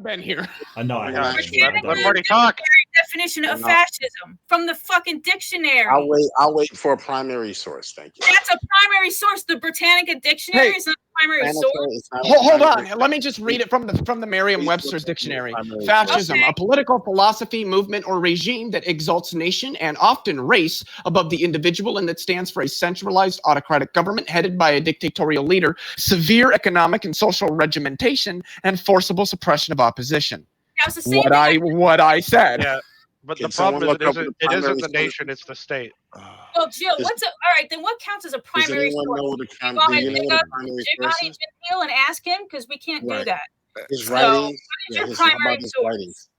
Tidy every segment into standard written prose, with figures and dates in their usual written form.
haven't been here. I know. Let Marty talk. Definition of fascism from the fucking dictionary. I'll wait for a primary source. Thank you. That's a primary source. The Britannica Dictionary is not a primary source. Hold on. Let me just read it from the Merriam-Webster's dictionary. Fascism, a political philosophy, movement, or regime that exalts nation and often race above the individual and that stands for a centralized autocratic government headed by a dictatorial leader, severe economic and social regimentation, and forcible suppression of opposition. What I said. Yeah, but the problem is it isn't the nation, it's the state. Well, Jill, all right, then what counts as a primary source? Do you want to pick up Giovanni JiL and ask him? Because we can't do that. His writings. How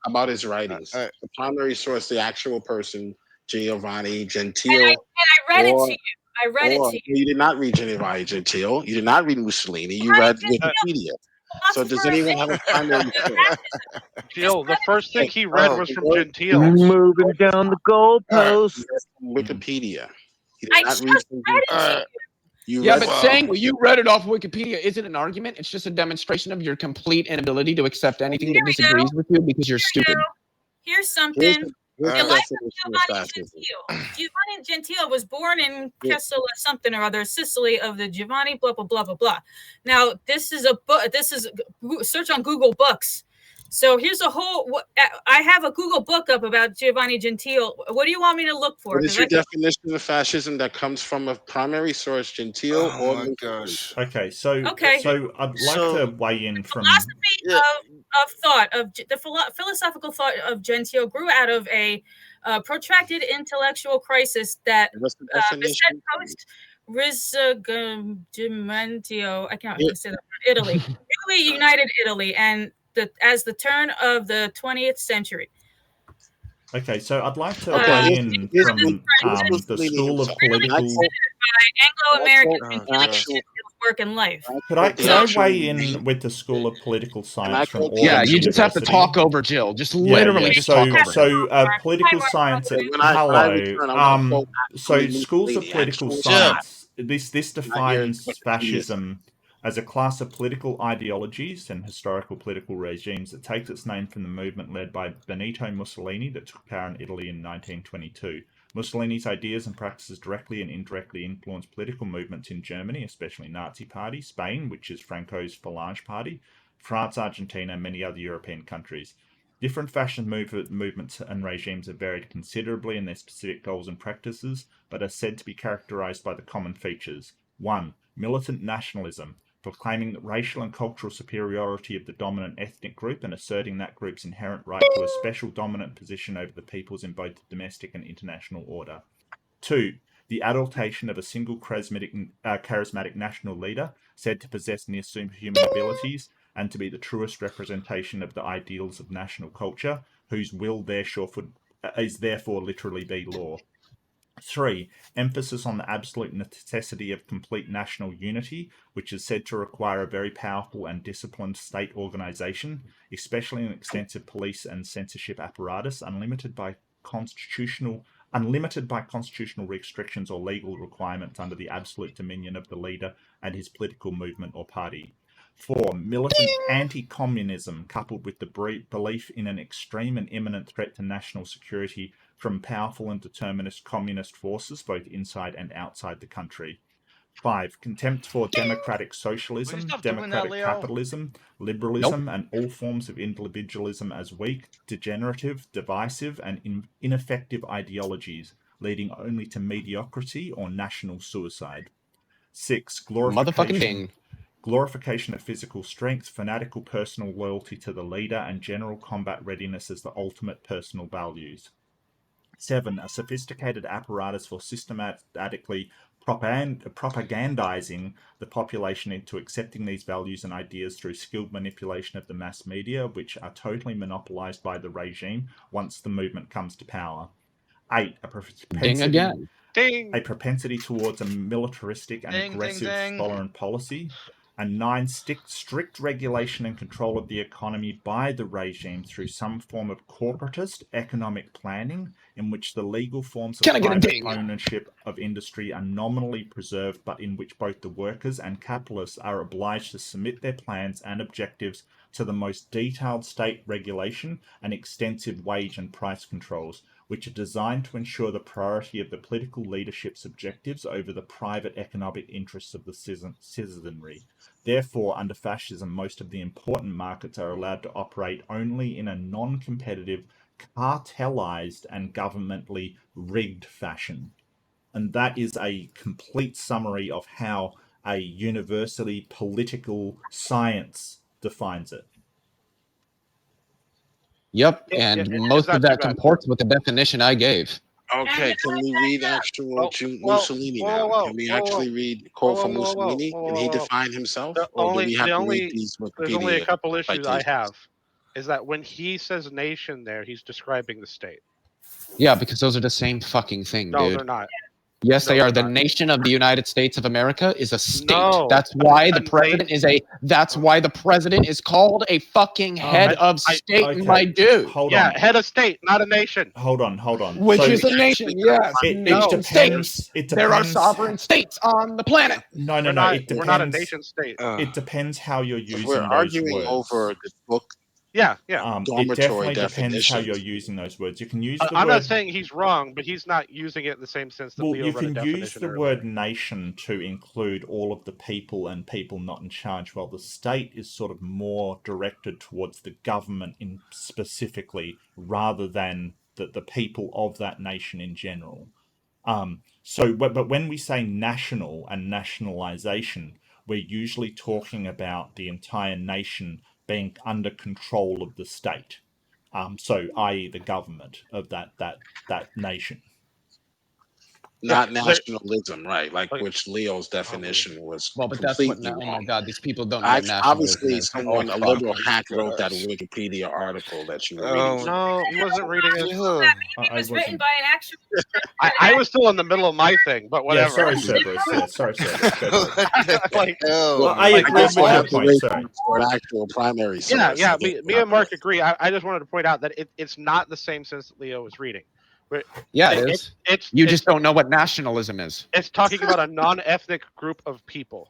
about his writings? The primary source, the actual person, Giovanni Gentile. And I read it to you. I read it to you. You did not read Giovanni Gentile. You did not read Mussolini. You read Wikipedia. So does anyone have a primary source? Jill, the first thing he read was from Gentile. Moving down the goalpost. Wikipedia. I just read it to you. But saying you read it off Wikipedia isn't an argument. It's just a demonstration of your complete inability to accept anything that disagrees with you because you're stupid. Here's something. Giovanni Gentile was born in Kessel or something or other, Sicily, of the Giovanni blah blah blah blah blah. Now this is a book. This is search on Google Books. So here's a whole. I have a Google book up about Giovanni Gentile. What do you want me to look for? What is your definition of fascism that comes from a primary source, Gentile? Oh my gosh. Okay, so I'd like to weigh in from philosophy of thought of the philosophical thought of Gentile grew out of a protracted intellectual crisis that beset post Risorgimento. I can't say that. Italy, newly united Italy, and as the turn of the 20th century. Okay, so I'd like to weigh in from the School of Political... Anglo-American work in life. Could I weigh in with the School of Political Science from Auburn you just have to talk over Jill. Just literally just talk over. So political science at hello. So schools of political science, this defines fascism as a class of political ideologies and historical political regimes that takes its name from the movement led by Benito Mussolini that took power in Italy in 1922. Mussolini's ideas and practices directly and indirectly influenced political movements in Germany, especially Nazi Party, Spain, which is Franco's Falange Party, France, Argentina, and many other European countries. Different fascist movements and regimes have varied considerably in their specific goals and practices, but are said to be characterized by the common features. 1. Militant nationalism, proclaiming the racial and cultural superiority of the dominant ethnic group and asserting that group's inherent right to a special dominant position over the peoples in both the domestic and international order. 2. The adultation of a single charismatic national leader, said to possess near superhuman abilities and to be the truest representation of the ideals of national culture, whose will is therefore literally be law. 3. Emphasis on the absolute necessity of complete national unity, which is said to require a very powerful and disciplined state organisation, especially an extensive police and censorship apparatus, unlimited by constitutional restrictions or legal requirements under the absolute dominion of the leader and his political movement or party. 4. Militant anti-communism, coupled with the belief in an extreme and imminent threat to national security from powerful and determinist communist forces, both inside and outside the country. 5. Contempt for democratic socialism, democratic capitalism, liberalism, and all forms of individualism as weak, degenerative, divisive, and ineffective ideologies, leading only to mediocrity or national suicide. 6. Glorification of physical strength, fanatical personal loyalty to the leader, and general combat readiness as the ultimate personal values. 7. A sophisticated apparatus for systematically propagandizing the population into accepting these values and ideas through skilled manipulation of the mass media, which are totally monopolized by the regime once the movement comes to power. 8. A propensity towards a militaristic and aggressive foreign policy. And 9, strict regulation and control of the economy by the regime through some form of corporatist economic planning in which the legal forms of private ownership of industry are nominally preserved, but in which both the workers and capitalists are obliged to submit their plans and objectives to the most detailed state regulation and extensive wage and price controls, which are designed to ensure the priority of the political leadership's objectives over the private economic interests of the citizenry. Therefore, under fascism, most of the important markets are allowed to operate only in a non-competitive, cartelized and governmentally rigged fashion. And that is a complete summary of how a university political science defines it. Yep, and most of that comports with the definition I gave. Okay, can we read actual Mussolini now? Can we actually read quote from Mussolini? Can he define himself? Or do we have to read these Wikipedia? There's only a couple issues I have. Is that when he says nation there, he's describing the state. Yeah, because those are the same fucking thing, dude. No, they're not. Yes, they are. The nation of the United States of America is a state. That's why the president is That's why the president is called a fucking head of state, my dude. Hold on. Head of state, not a nation. Hold on. Which is a nation, yes. It depends. There are sovereign states on the planet. No. It depends. We're not a nation state. It depends how you're using we're those arguing words. Over this book. Yeah. It definitely depends how you're using those words. You can use the I'm word, not saying he's wrong, but he's not using it in the same sense that Leo you read a can definition use the earlier. word nation to include all of the people and people not in charge, while the state is sort of more directed towards the government in specifically rather than the people of that nation in general. But when we say national and nationalization, we're usually talking about the entire nation being under control of the state, i.e. the government of that nation. Not nationalism, right? Which Leo's definition was. Well, but that's what. Oh my God, these people don't know nationalism. Obviously, someone, a liberal hack, wrote that Wikipedia article that you were reading. No, he wasn't reading it. It was written by an actual. I was still in the middle of my thing, but whatever. Yeah, sorry, Cerberus. Yeah, sorry, Cerberus. I agree with your point. Sorry. For an actual primary source. Yeah. Me and Mark agree. I just wanted to point out that it's not the same sense that Leo was reading. Yeah, it is. You just don't know what nationalism is. It's talking about a non-ethnic group of people.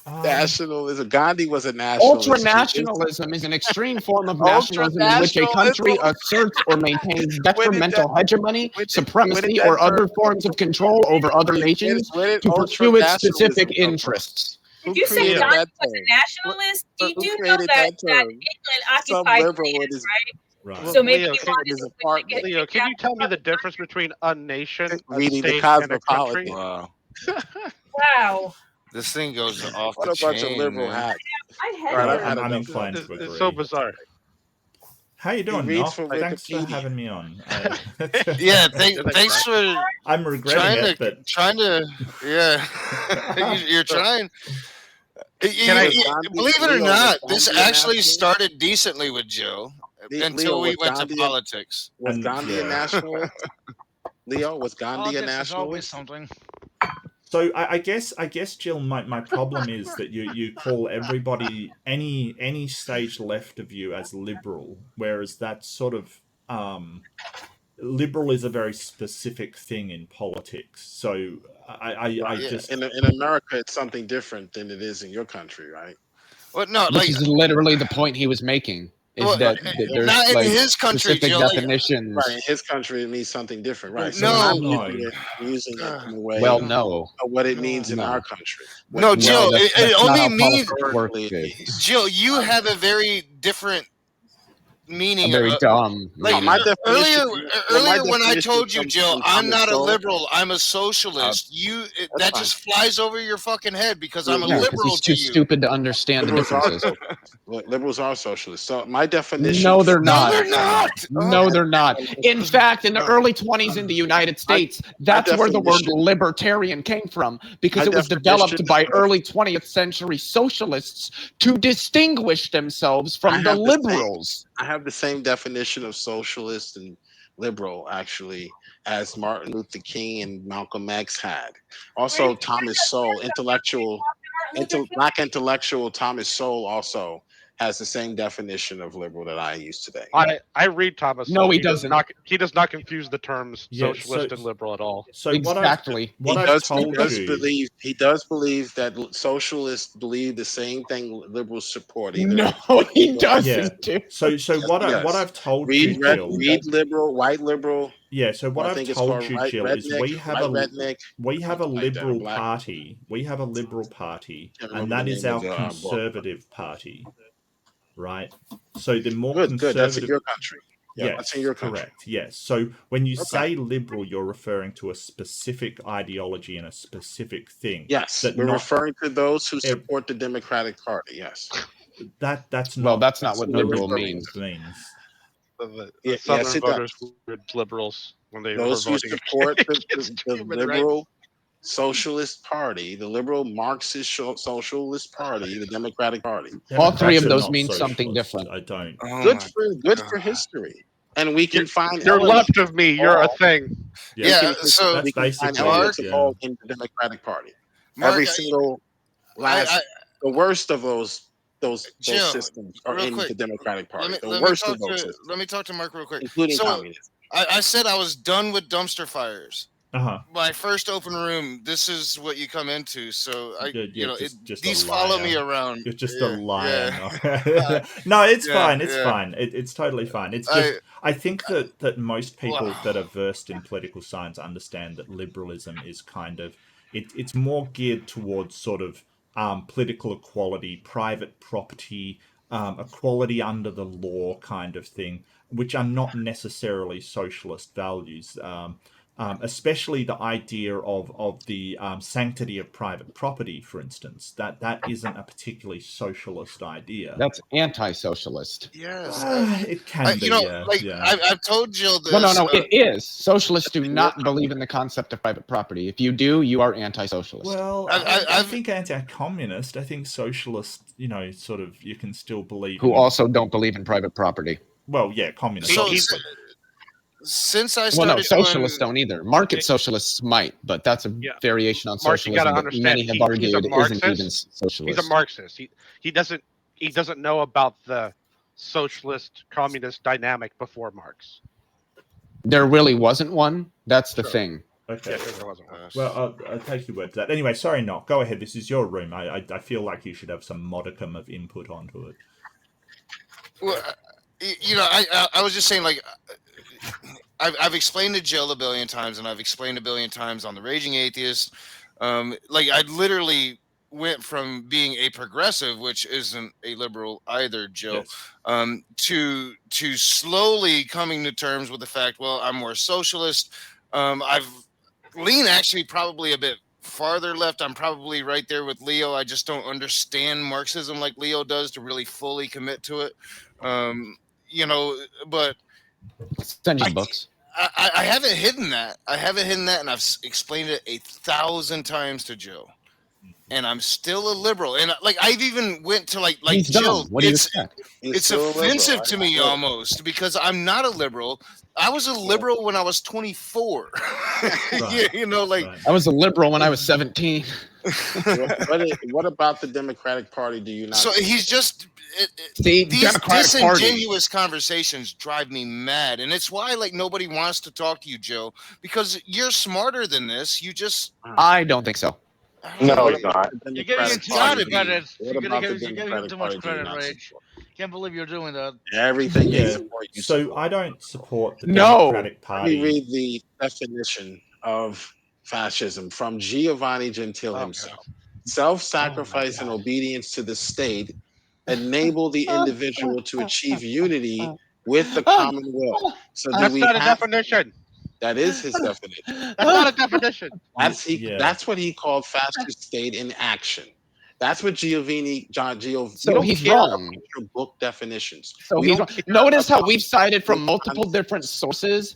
Nationalism. Gandhi was a nationalist. Ultranationalism is an extreme form of nationalism in which a country asserts or maintains detrimental hegemony, supremacy, or other forms of control over other nations to pursue its specific interests. If you say Gandhi was a nationalist, you do know that England occupied land, right? Right. So maybe Leo, can you tell me the difference between a nation, reading a state, the Cosmopolitan? Wow. This thing goes off what the a bunch chain, of liberal man. hacks. I'm inclined to agree. It's so bizarre. How you doing, Noff? Thanks for having me on. Yeah, thanks for. I'm regretting You're trying. Believe it or not, this actually started decently with Joe until we went to politics. Was Gandhi a nationalist? Leo, was Gandhi a nationalist? Always something. So I guess Jill, my problem is that you call everybody any stage left of you as liberal, whereas that sort of liberal is a very specific thing in politics. So I just in America it's something different than it is in your country, right? Well, no, this is literally the point he was making. That there's not like in his country, specific Jill, definitions. Right, in his country it means something different, right? So No, I'm using it in a way. Well, no. Of what it means in our country. No, Jill, it only means Jill, you have a very different meaning. Very dumb. Like earlier when I told you, Jill, I'm not a liberal, I'm a socialist. That just flies over your fucking head because I'm a liberal. He's too stupid to understand the differences. Liberals are socialists. So my definition. No, they're not. No, they're not. No, they're not. In fact, in the early 20s in the United States, that's where the word libertarian came from, because it was developed by early 20th century socialists to distinguish themselves from the liberals. I have the same definition of socialist and liberal, actually, as Martin Luther King and Malcolm X had. Also, Thomas Sowell, intellectual black intellectual Thomas Sowell also has the same definition of liberal that I use today. I read Thomas. No, Sowell. he doesn't. He does not confuse the terms Yeah, socialist and liberal at all. So exactly. what I've told you, he does believe that socialists believe the same thing liberals support. No, he doesn't. Yeah. So what I've told you, Jill, read liberal, white liberal. Yeah. So what I've told you, Jill, is we have a liberal black. party. We have a liberal party, and that is our conservative party, right? So the more conservative. That's in your country. Yeah, yes, that's in your country. Correct. Yes. So when you say liberal, you're referring to a specific ideology and a specific thing. Yes, we're referring to those who support the Democratic Party. Yes. That's not. Well, that's not what liberal means. The Southern voters were liberals when they those were who voting support the liberal Socialist Party, the liberal Marxist Socialist Party, the Democratic Party. All three of those mean something different. I don't. Good for history, and we can find. You're left of me. You're a thing. Yeah. So we can find elements of all in the Democratic Party. Every single the worst of those systems are in the Democratic Party. The worst of those systems. Let me talk to Mark real quick. Including communism. I said I was done with dumpster fires. Uh-huh. My first open room. This is what you come into. So these liar. follow me around. You're just a liar. Yeah. No, it's fine. It's fine. It's totally fine. It's just I think that most people that are versed in political science understand that liberalism is kind of it's more geared towards sort of political equality, private property, equality under the law kind of thing, which are not necessarily socialist values. Especially the idea of the sanctity of private property, for instance, that isn't a particularly socialist idea. That's anti-socialist. Yes, it can be. I've told Jill this. No, it is. Socialists do not believe in the concept of private property. If you do, you are anti-socialist. Well, I think anti-communist. I think socialist. Sort of, you can still believe. Who also don't believe in private property. Well, yeah, communist. Since I started, socialists don't either. Market socialists might, but that's a variation on socialism. You gotta understand, many have argued he's a Marxist. Isn't even socialist. He's a Marxist. He doesn't know about the socialist communist dynamic before Marx. There really wasn't one. That's the thing. Okay. There wasn't one. Well, I'll take your word for that. Anyway, sorry, Nock. Go ahead. This is your room. I feel like you should have some modicum of input onto it. Well, I was just saying, like. I've explained to Jill a billion times, and I've explained a billion times on the Raging Atheist. I literally went from being a progressive, which isn't a liberal either, Jill, to slowly coming to terms with the fact, well, I'm more socialist. I've leaned actually probably a bit farther left. I'm probably right there with Leo. I just don't understand Marxism like Leo does to really fully commit to it. But send you books. I haven't hidden that. And I've explained it 1,000 times to Jill. And I'm still a liberal. And I've even went to like Jill. What do you expect? It's offensive to me almost because I'm not a liberal. I was a liberal when I was 24. Right. I was a liberal when I was 17. What about the Democratic Party do you not? So he's just these disingenuous conversations drive me mad, and it's why nobody wants to talk to you, Joe, because you're smarter than this. You just I don't think so. No, he's not. You're giving him too much credit. You're giving him too much credit, Rage. Can't believe you're doing that. Everything is so I don't support the Democratic Party. Let me read the definition of fascism from Giovanni Gentile himself. Self-sacrifice and obedience to the state enable the individual to achieve unity with the common will. So that's not a definition. That is his definition. That's not a definition. That's what he called fascist state in action. That's what So he's wrong. Book definitions. So he's wrong. Notice how we've cited from multiple different sources,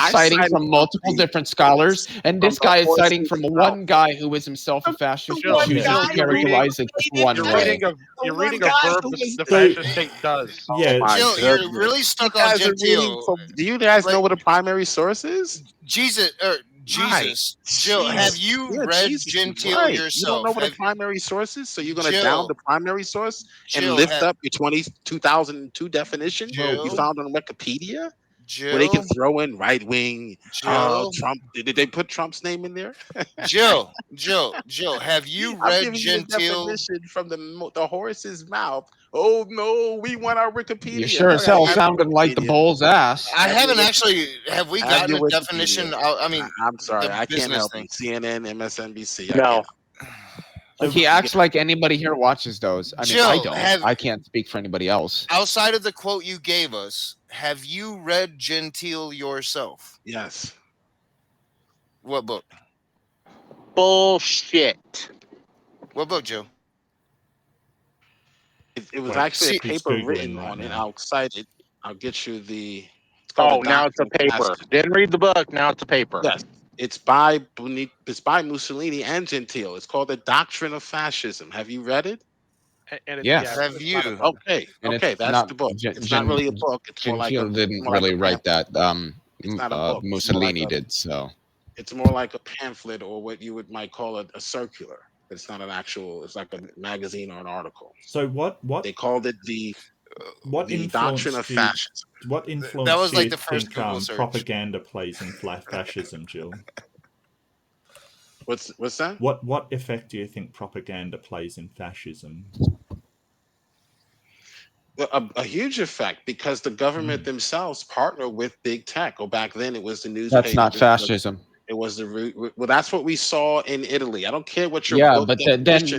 citing from multiple different scholars, and this guy is citing from one guy who is himself a fascist who chooses to characterize it just one way. You're reading a verb the fascist state does. Yeah, Jill, you're really stuck on Gentile. Do you guys know what a primary source is? Jesus, JiL, have you read Gentile yourself? You don't know what the primary source is, so you're going to JiL, down the primary source and JiL, lift up your 2002 definition you found on Wikipedia, where they can throw in right wing, Trump. Did they put Trump's name in there? JiL, have you I'm read giving you the Gentile? definition from the horse's mouth. Oh no, we want our Wikipedia. You sure as hell sounded like the bull's ass. I haven't actually. Have we gotten a definition? I mean, I'm sorry, I can't help you. CNN, MSNBC. No. He acts like anybody here watches those. I mean, JiL, I don't. I can't speak for anybody else. Outside of the quote you gave us, have you read Gentile yourself? Yes. What book? Bullshit. What book, JiL? It was actually a paper written on it. I'll cite it. I'll get you the. Now it's a paper. Didn't read the book. Now it's a paper. Yes, it's by Mussolini and Gentile. It's called The Doctrine of Fascism. Have you read it? Yes. Have you? Okay. That's the book. It's not really a book. It's more like Gentile didn't really write that. Mussolini did. So it's more like a pamphlet, or what you might call a circular. It's not an actual. It's like a magazine or an article. So what they called it the Doctrine of Fascism. What influence that was do like you the first think propaganda plays in fascism, JiL? What's that? What effect do you think propaganda plays in fascism? A huge effect, because the government themselves partner with big tech. Or back then, it was the newspaper. That's not fascism. It was the root. Well, that's what we saw in Italy. I don't care what your book but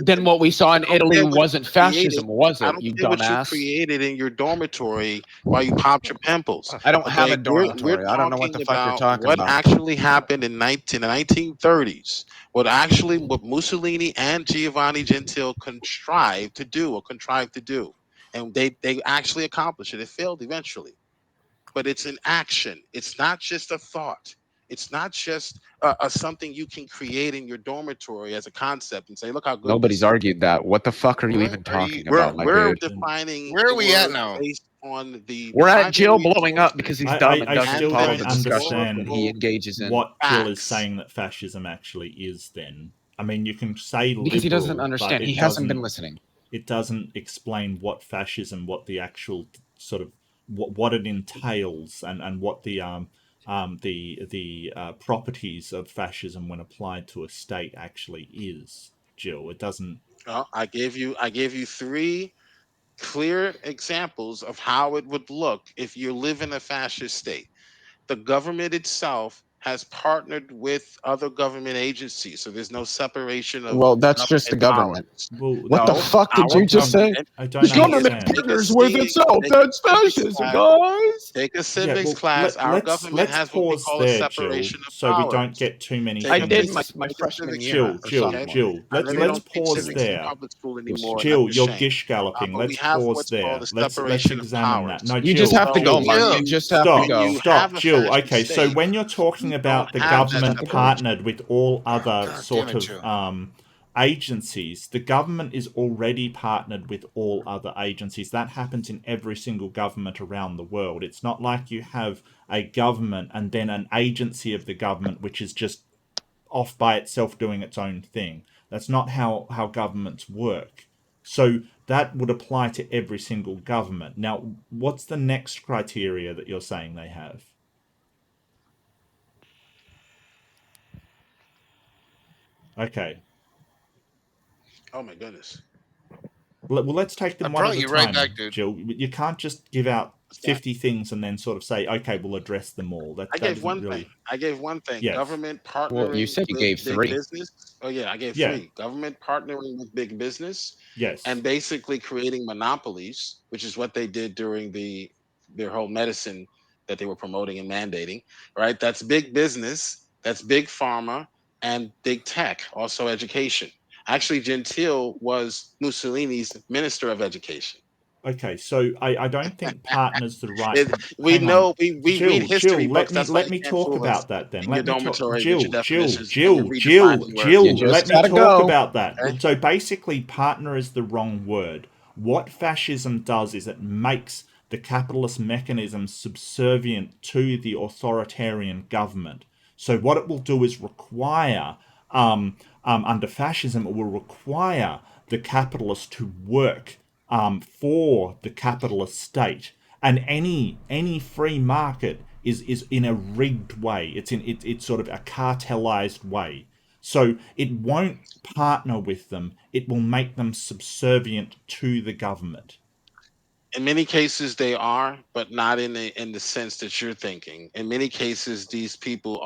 then what we saw in Italy wasn't fascism, was it? I don't You care what you dumbass. created in your dormitory while you popped your pimples. I don't have a dormitory. I don't know what the fuck you're talking what about. What actually happened in the 1930s? What Mussolini and Giovanni Gentile contrived to do, and they actually accomplished it. It failed eventually, but it's an action. It's not just a thought. It's not just something you can create in your dormitory as a concept and say, "Look how good." Nobody's argued that. What the fuck are you even talking about, my we're dude? defining. Where are we at now? Based on the. We're at JiL blowing up because he's dumb and doesn't still follow don't the discussion understand that he engages in. What JiL is saying that fascism actually is. Then, I mean, you can say liberal, because he doesn't understand. He hasn't been listening. It doesn't explain what fascism, what the actual sort of what it entails, and what the properties of fascism when applied to a state actually is. JiL, it doesn't. I gave you 3 clear examples of how it would look if you live in a fascist state. The government itself has partnered with other government agencies, so there's no separation of. Well, that's just the government. What the fuck did you just say? The government partners with itself. That's fascism, guys. Take a civics class. Our government has what we call a separation of so powers. we don't get too many. I did my freshman year. JiL. Let's pause there. JiL, you're gish galloping. Let's pause there. Let's examine that. No, you just have to go, Mark. You just have to go. Stop, JiL. Okay, so when you're talking about the government partnered with all other sort of agencies, the government is already partnered with all other agencies. That happens in every single government around the world. It's not like you have a government and then an agency of the government which is just off by itself doing its own thing. That's not how governments work. So that would apply to every single government. Now, what's the next criteria that you're saying they have? Okay. Oh my goodness. Well, let's take them one at a time, right back, dude. JiL. You can't just give out 50 things and then sort of say, okay, we'll address them all. I gave one thing. Yes. Government partnering Well, you said you with gave big 3. business. Oh yeah, I gave 3. Government partnering with big business. Yes. And basically creating monopolies, which is what they did during their whole medicine that they were promoting and mandating. Right? That's big business. That's big pharma and big tech. Also education. Actually, Gentile was Mussolini's Minister of Education. Okay, so I don't think partner's the right. We read history books. Let me talk about that then. Let me talk. JiL. Let me talk about that. Okay. So basically, partner is the wrong word. What fascism does is it makes the capitalist mechanism subservient to the authoritarian government. So what it will do is require, under fascism, it will require the capitalist to work for the capitalist state, and any free market is in a rigged way. It's sort of a cartelized way. So it won't partner with them. It will make them subservient to the government. In many cases, they are, but not in the sense that you're thinking. In many cases, these people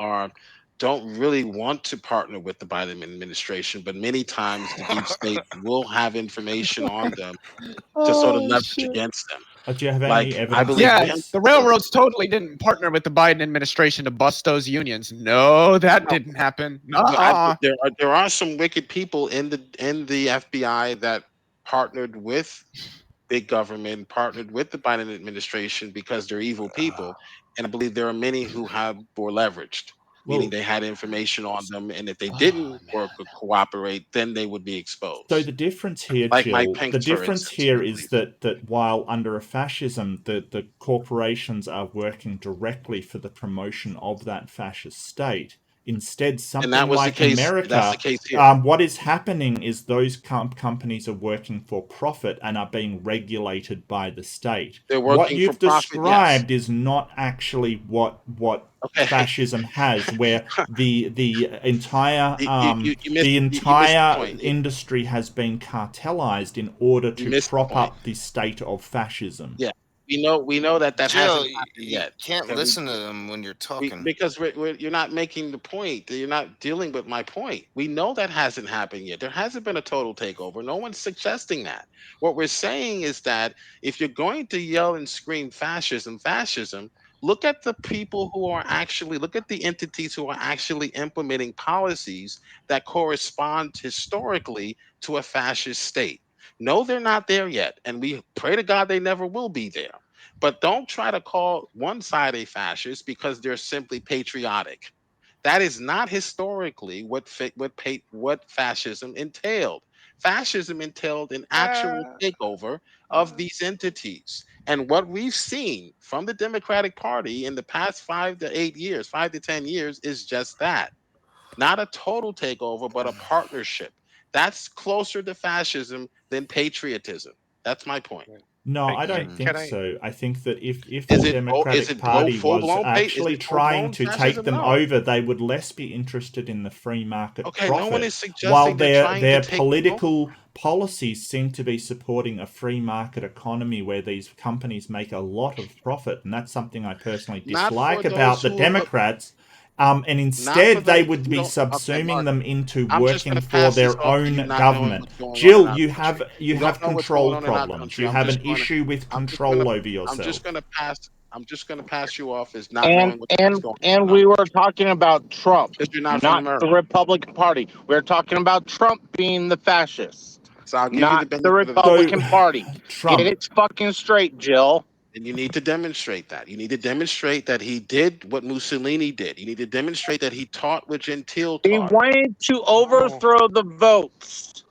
don't really want to partner with the Biden administration, but many times the deep state will have information on them to sort of leverage against them. Do you have Like, any evidence? I believe the railroads totally didn't partner with the Biden administration to bust those unions. No, that didn't happen. There are some wicked people in the FBI that partnered with big government, partnered with the Biden administration because they're evil people, and I believe there are many who were leveraged, meaning they had information on them, and if they didn't work or cooperate, then they would be exposed. So the difference here, like Mike Jill, Pence, the for difference instance, here is that while under a fascism, the corporations are working directly for the promotion of that fascist state. Instead, something like America, that's the case here. What is happening is those companies are working for profit and are being regulated by the state. What you've described is not actually what fascism has, where the entire industry has been cartelized in order to prop up the state of fascism. Yeah. We know that Jill, hasn't happened yet. You can't listen to them when you're talking. Because you're not making the point. You're not dealing with my point. We know that hasn't happened yet. There hasn't been a total takeover. No one's suggesting that. What we're saying is that if you're going to yell and scream fascism, look at the people who are actually, look at the entities who are actually implementing policies that correspond historically to a fascist state. No, they're not there yet. And we pray to God they never will be there. But don't try to call one side a fascist because they're simply patriotic. That is not historically what fascism entailed. Fascism entailed an actual takeover of these entities. And what we've seen from the Democratic Party in the past 5 to 10 years is just that. Not a total takeover, but a partnership. That's closer to fascism than patriotism. That's my point. No, I don't think so. I think that if the Democratic Party was actually trying to take them over, they would less be interested in the free market profit. No one is suggesting while their political policies seem to be supporting a free market economy where these companies make a lot of profit, and that's something I personally dislike about the Democrats. And instead, they would be subsuming them into working for their own government. Jill, you have control problems. You have an issue with control over yourself. I'm just going to pass you off as not knowing what's going on. And we were talking about Trump, not the Republican Party. We're talking about Trump being the fascist, so not the Republican Party. Get it fucking straight, Jill. And you need to demonstrate that. You need to demonstrate that he did what Mussolini did. You need to demonstrate that he taught what Gentile taught. He wanted to overthrow the votes.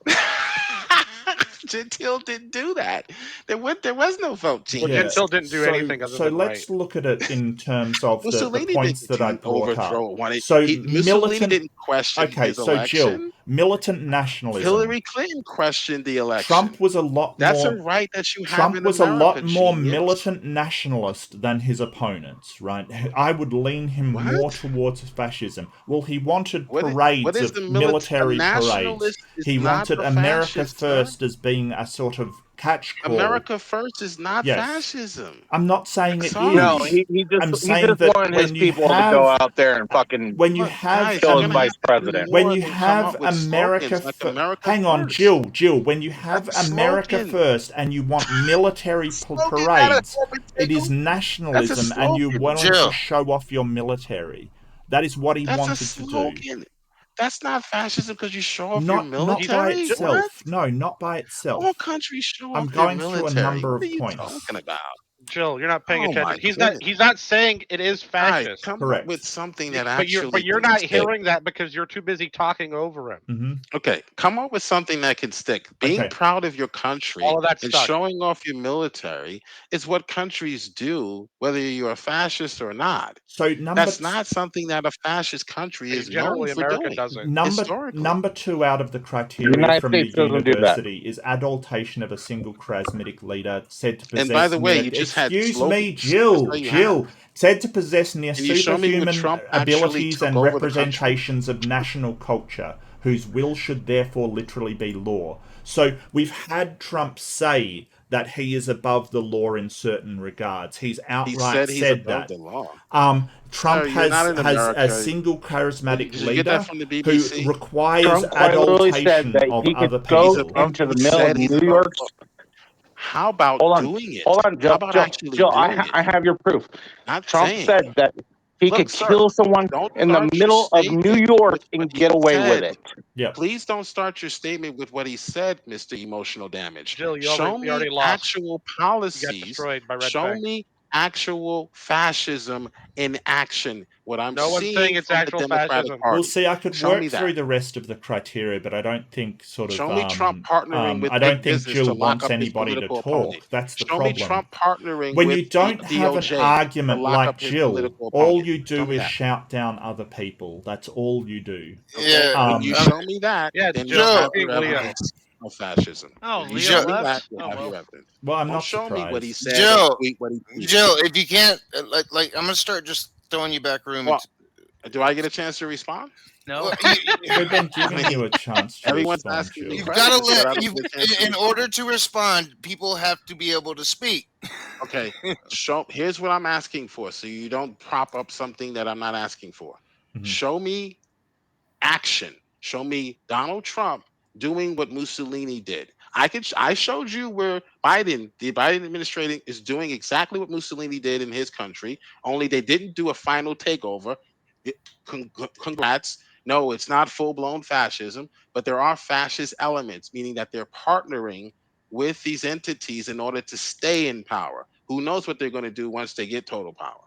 Gentile didn't do that. There was no vote. Well, Gentile didn't do anything other than let's look at it in terms of the points that I brought up. Mussolini didn't question his election. So Jill, militant nationalism. Hillary Clinton questioned the election. Trump was a lot That's more. A right that you have Trump in was America, a lot more genius. militant nationalist than his opponents, right? I would lean him more towards fascism. Well, he wanted parades of military parades. He wanted America First as being a sort of catch call. America First is not fascism. I'm not saying it is. No, he just wanted his people to go out there and fucking kill his vice president. When you have America hang on, Jill, when you have America First and you want military parades, it is nationalism and you want to show off your military. That is what he wanted to do. That's not fascism because you show off your military. Not by itself. No, not by itself. All countries show off I'm going their through military. a number of what are you points. Talking about? Jill, you're not paying Oh my attention. He's not saying it is fascist. Come up with something that But you're not hearing that because you're too busy talking over him. Okay, come up with something that can stick. Being proud of your country All of that and stuck. showing off your military is what countries do, whether you're a fascist or not. So that's not something that a fascist country is known for doing. Number 2 out of the criteria from the university is adultation of a single charismatic leader said to possess. And by the way, you just had Jill said to possess near superhuman abilities and representations of national culture, whose will should therefore literally be law. So we've had Trump say that he is above the law in certain regards. He's outright said that. Trump has a single charismatic leader who requires adultation of other people. Into the middle of New York. How about doing it? Hold on, Jill. Jill, I have your proof. Trump said that he could kill someone in the middle of New York and get away with it. Yeah. Please don't start your statement with what he said, Mr. Emotional Damage. Jill, Show me already lost. actual policies. Show me actual fascism in action. What I'm seeing saying it's from actual the Democratic fascism. Party. Well, see, I could work through the rest of the criteria, but I don't think Show me Trump partnering with I don't big think business Jill to lock wants up his anybody to political talk. opponent. That's the Show problem. me Trump partnering when with you don't the have DOJ an argument to lock like up his Jill, political all opponent. you do Show me is that. shout down other people. That's all you do. Yeah. When you show me that, then you have your evidence of fascism. Oh, You Leo show me left? that, you have your evidence. Well, I'm Don't not show surprised. me what he said. Jill, What he Jill, if you can't, like, I'm gonna start just throwing you back room. Well, do I get a chance to respond? No. We've been giving you a chance to Everyone's respond, asking Jill. me You've questions, got to but I let. don't You, get a chance to in order to respond, people have to be able to speak. Okay, here's what I'm asking for, so you don't prop up something that I'm not asking for. Show me action. Show me Donald Trump doing what Mussolini did. I showed you where the Biden administration is doing exactly what Mussolini did in his country, only they didn't do a final takeover. Congrats. No, it's not full-blown fascism, but there are fascist elements, meaning that they're partnering with these entities in order to stay in power. Who knows what they're going to do once they get total power?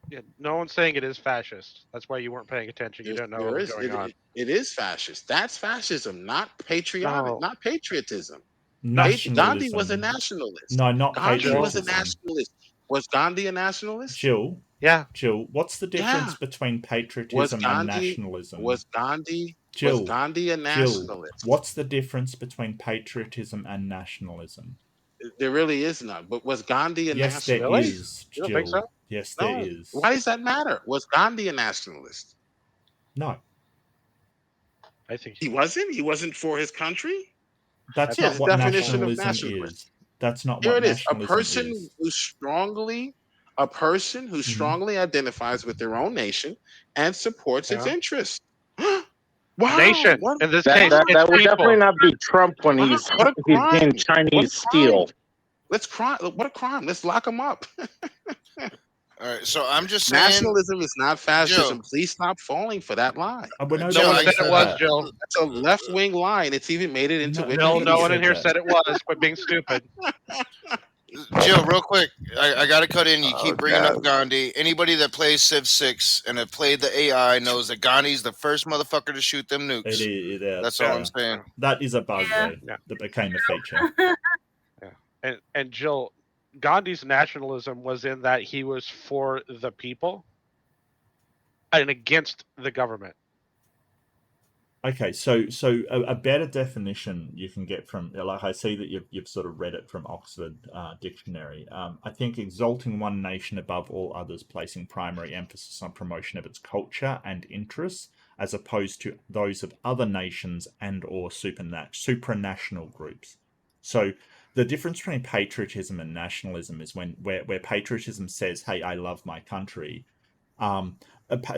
Yeah, no one's saying it is fascist. That's why you weren't paying attention. You don't know what was going on. It is fascist. That's fascism, not patriotic, not patriotism. Nationalism. Gandhi was a nationalist. No, not Gandhi patriotism. was a nationalist. Was Gandhi a nationalist? Jill. Yeah. Jill, what's the difference between patriotism and nationalism? Was Gandhi a nationalist? Jill, what's the difference between patriotism and nationalism? There really is none. But was Gandhi a nationalist? Yes, there is. You don't think so? Yes, there is. Why does that matter? Was Gandhi a nationalist? No. I think he wasn't. He wasn't for his country. That's not what nationalism is. That's not what nationalism is. A person who strongly identifies with their own nation and supports its interests. Wow. Nation. In this case, that would definitely not be Trump when he's in Chinese steel. Let's cry. What a crime. Let's lock him up. All right, so I'm just saying, nationalism is not fascism. Joe, please stop falling for that lie. No one said it was, Jill. That's a left-wing line. It's even made it into no one in here said it was. Quit being stupid. Jill, real quick, I got to cut in. You keep bringing up Gandhi. Anybody that plays Civ 6 and have played the AI knows that Gandhi's the first motherfucker to shoot them nukes. That's all I'm saying. That is a bug that became a feature. And Jill, Gandhi's nationalism was in that he was for the people and against the government. Okay, so a better definition you can get from, like I see that you've sort of read it from Oxford Dictionary. I think exalting one nation above all others, placing primary emphasis on promotion of its culture and interests, as opposed to those of other nations and or supranational groups. So the difference between patriotism and nationalism is where patriotism says, hey, I love my country.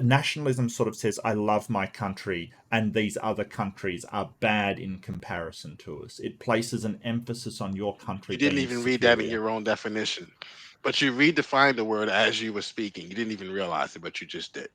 Nationalism sort of says, I love my country and these other countries are bad in comparison to us. It places an emphasis on your country. You didn't even read that in your own definition, but you redefined the word as you were speaking. You didn't even realize it, but you just did.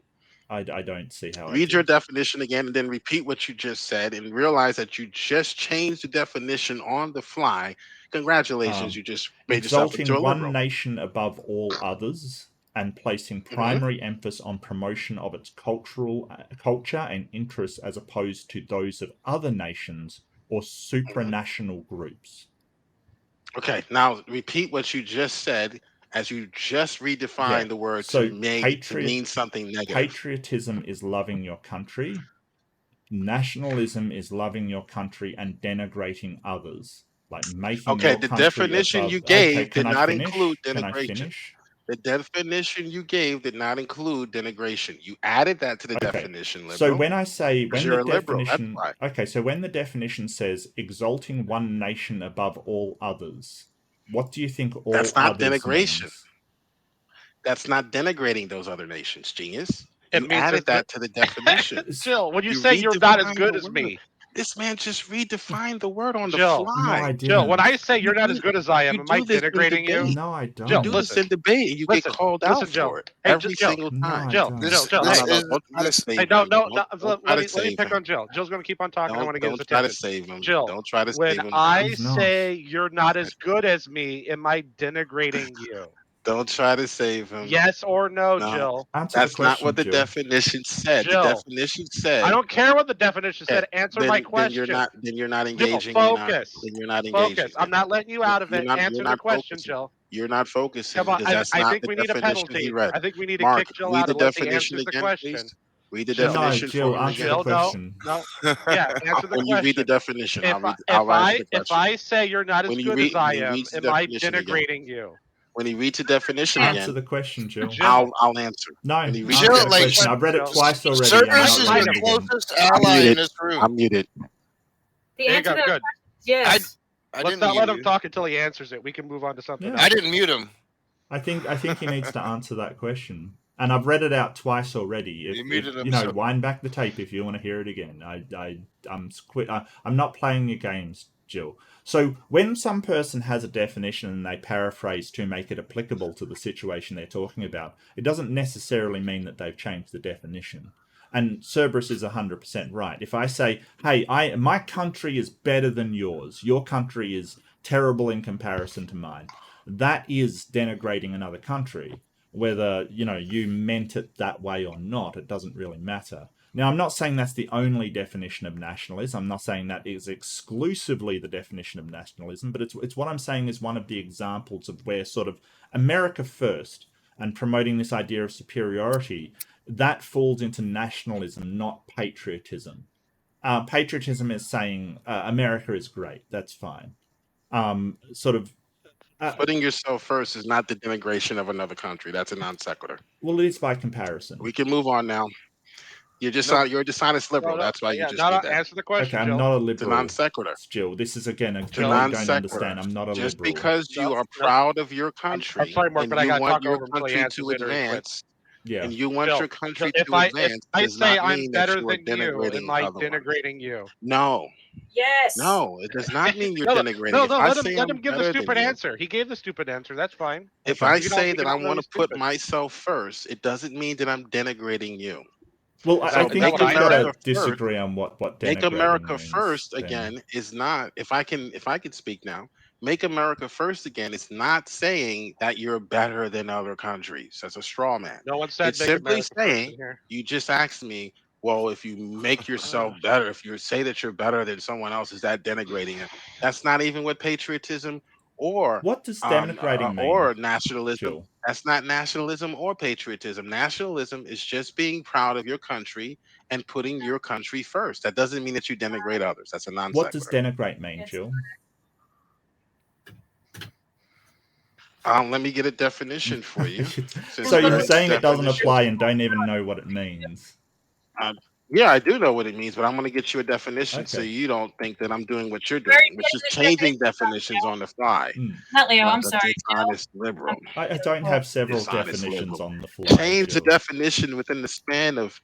I don't see how. Read your definition again and then repeat what you just said and realize that you just changed the definition on the fly. Congratulations, you just made yourself into a liberal. Exalting one nation above all others and placing primary emphasis on promotion of its culture and interests as opposed to those of other nations or supranational groups. Okay, now repeat what you just said as you just redefined the word to mean something negative. Patriotism is loving your country. Nationalism is loving your country and denigrating others, like making your country definition above. you gave did not include denigration. Can I finish? The definition you gave did not include denigration. You added that to the definition, liberal. So when I say the definition, so when the definition says exalting one nation above all others, what do you think all others That's not denigration. Means? That's not denigrating those other nations, genius. You added that to the definition. JiL, when you say you're not as good as me. This man just redefined the word on the JiL, fly. No, I didn't. JiL, when I say you're not as good as I am I denigrating you? No, I don't. You do this in debate and you get called out for it every single time. JiL, let me pick on JiL. JiL's going to keep on talking. I want to get his attention. Don't try to save him. JiL, don't try to save him. When I say you're not as good as me, am I denigrating you? Don't try to save him. Yes or no, JiL? That's not what the definition said. JiL, the definition said. I don't care what the definition said. Answer my question. Then you're not engaging. Focus. Then you're not engaging. Focus. I'm not letting you out of it. Answer the question, JiL. You're not focusing. Come on. I think we need a penalty. I think we need to kick JiL out of it. Answer the question. Read the definition. JiL, answer the question. No. Yeah, answer the question. When you read the definition, I'll write the question. If I say you're not as good as I am I denigrating you? When he reads the definition again, answer the question, JiL. I'll answer. No, JiL, I've read it twice already. Cerberus is the closest ally in this room. I'm muted. The answer to that question is yes. Let's not let him talk until he answers it. We can move on to something else. I didn't mute him. I think he needs to answer that question. And I've read it out twice already. Wind back the tape if you want to hear it again. I'm not playing your games, JiL. So when some person has a definition and they paraphrase to make it applicable to the situation they're talking about, it doesn't necessarily mean that they've changed the definition. And Cerberus is 100% right. If I say, hey, my country is better than yours, your country is terrible in comparison to mine, that is denigrating another country. Whether, you meant it that way or not, it doesn't really matter. Now, I'm not saying that's the only definition of nationalism. I'm not saying that is exclusively the definition of nationalism, but it's what I'm saying is one of the examples of where sort of America first and promoting this idea of superiority, that falls into nationalism, not patriotism. Patriotism is saying America is great. That's fine. Putting yourself first is not the denigration of another country. That's a non sequitur. Well, it is by comparison. We can move on now. You're a dishonest liberal. That's why you just did that. Answer the question. Okay, I'm not a liberal. It's a non sequitur. JiL, this is again a thing you don't understand. I'm not a liberal. Just because you are proud of your country and you want your country to advance, and you want your country to advance, I say I'm better than you, am I denigrating you? No. Yes. No, it does not mean you're denigrating. No, let him give the stupid answer. He gave the stupid answer. That's fine. If I say that I want to put myself first, it doesn't mean that I'm denigrating you. Well, I think we've got to disagree on what Make America means, first again is not. If I could speak now, make America first again. It's not saying that you're better than other countries. That's a straw man. No one said. It's simply saying you just asked me. Well, if you make yourself better, if you say that you're better than someone else, is that denigrating it? That's not even what patriotism or what does denigrating mean? Or nationalism. JiL. That's not nationalism or patriotism. Nationalism is just being proud of your country and putting your country first. That doesn't mean that you denigrate others. That's a non sequitur. What does denigrate mean, JiL? Let me get a definition for you. So you're saying it doesn't apply and don't even know what it means? Yeah, I do know what it means, but I'm going to get you a definition so you don't think that I'm doing what you're doing, which is changing definitions on the fly. Not Leo, I'm sorry. Dishonest liberal. I don't have several definitions on the fly. Change the definition within the span of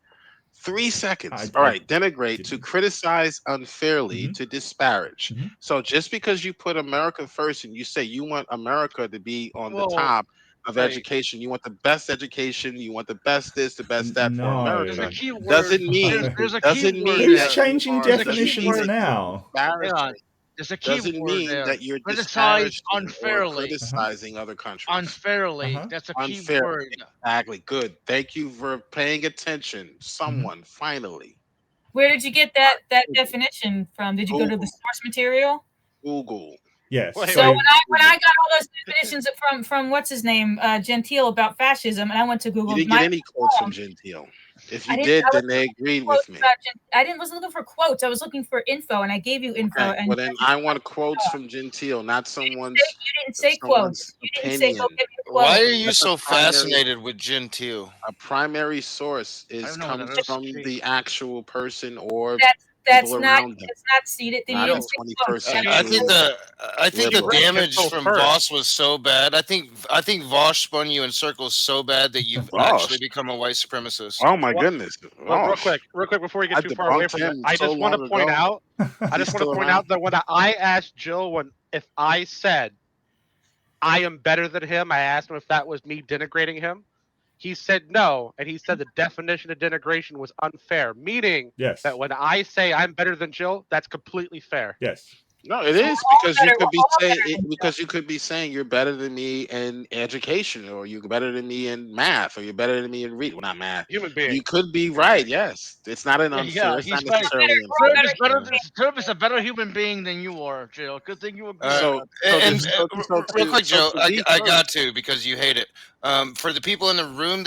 3 seconds. All right, denigrate, to criticize unfairly, to disparage. So just because you put America first and you say you want America to be on the top, of education. You want the best education. You want the best this, the best that for No. America. There's a key word. Doesn't mean There's a doesn't key mean word Who's there. that changing you are definitions achieving now? Hang on. embarrassing. There's a key Doesn't word mean there. that you're Criticize disparaging or unfairly. criticizing other countries. Unfairly. That's a key Unfair. word. Exactly. Good. Thank you for paying attention. Someone finally. Where did you get that definition from? Did you go to the source material? Google. Yes. So when I got all those definitions from what's his name, Gentile, about fascism, and I went to Google. You didn't get any quotes from Gentile. If you did, then they agreed with me. I wasn't looking for quotes. I was looking for info, and I gave you info. Okay, And well, then I want quotes from Gentile, not someone's. You didn't say quotes. You didn't say go get me quotes. Why are you so fascinated with Gentile? A primary source comes from the actual person or that's people not. around them. It's not seated. Not in 21st century. I think the damage from Voss was so bad. I think Voss spun you in circles so bad that you've actually become a white supremacist. Oh my goodness! Well, real quick, before we get too far away from it, I just want to point out. I just want to point out that when I asked Jill if I said I am better than him, I asked him if that was me denigrating him. He said no, and he said the definition of denigration was unfair, meaning that when I say I'm better than Jill, that's completely fair. Yes. No, it is because you could be saying you're better than me in education, or you're better than me in math, or you're better than me in reading. Well, not math. Human being. You could be right. Yes, it's not an unfair. It's not necessarily unfair. Turb is a better human being than you are, Jill. Good thing you agree. Real quick, Joe, I got to, because you hate it. For the people in the room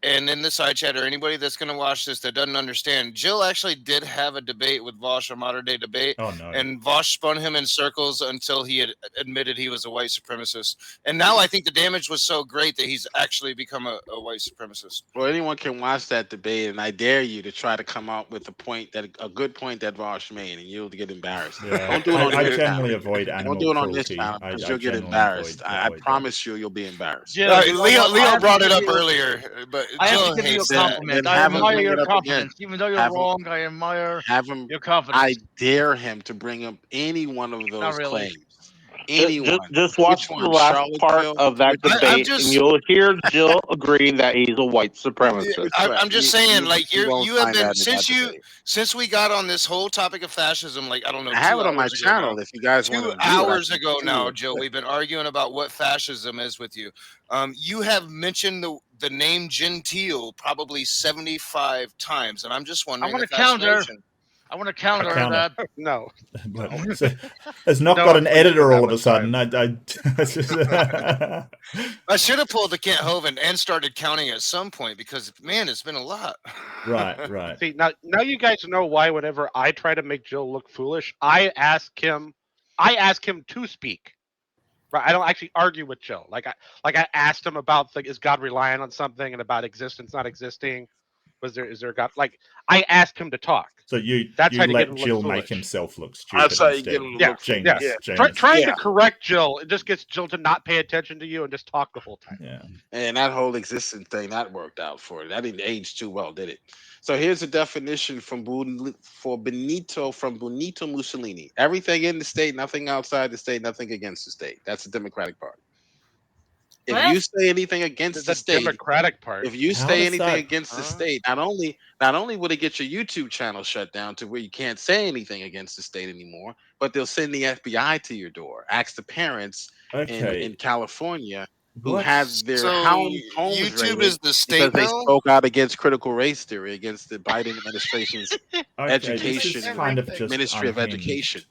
and in the side chat, or anybody that's going to watch this that doesn't understand, Jill actually did have a debate with Voss, a modern day debate. Oh no! And Voss spun him in circles until he had admitted he was a white supremacist. And now I think the damage was so great that he's actually become a white supremacist. Well, anyone can watch that debate, and I dare you to try to come up with a good point that Voss made, and you'll get embarrassed. Yeah. Don't do it on I this generally channel. avoid animal Don't do it on cruelty. this channel because I you'll get generally embarrassed. I avoid promise you'll be embarrassed. Yeah, Leo brought it up earlier, but I have Jill to give you a hates that. compliment. Then I have him admire bring your it up confidence. again. Even though you're wrong, I admire your confidence. I dare him to bring up any one of those claims. Anyone. Just watch the last part of that debate, and you'll hear Jill agree that he's a white supremacist. I'm just saying, like you have been since we got on this whole topic of fascism. Like I don't know, I have it on my channel if you guys want to. 2 hours ago now, Joe, we've been arguing about what fascism is with you. You have mentioned the name Gentile probably 75 times, and I'm just wondering. I want to counter that. No. Has not got an editor all of a sudden. I should have pulled the Kent Hovind and started counting at some point because, man, it's been a lot. Right. See, now you guys know why whenever I try to make Jill look foolish, I ask him to speak. Right, I don't actually argue with Jill. Like I asked him about is God relying on something, and about existence not existing. Is there God? Like I asked him to talk. So you let Jill make himself look stupid. That's how you get him to look genius. Trying to correct Jill, it just gets Jill to not pay attention to you and just talk the whole time. Yeah. And that whole existence thing, that worked out for it. That didn't age too well, did it? So here's a definition from Benito Mussolini. Everything in the state, nothing outside the state, nothing against the state. That's the Democratic Party. If you say anything against the state, Democratic Party. If you say anything against the state, not only will it get your YouTube channel shut down to where you can't say anything against the state anymore, but they'll send the FBI to your door. Ask the parents in California who have their homes YouTube is the state because they spoke out against critical race theory against the Biden administration's education Ministry of Education.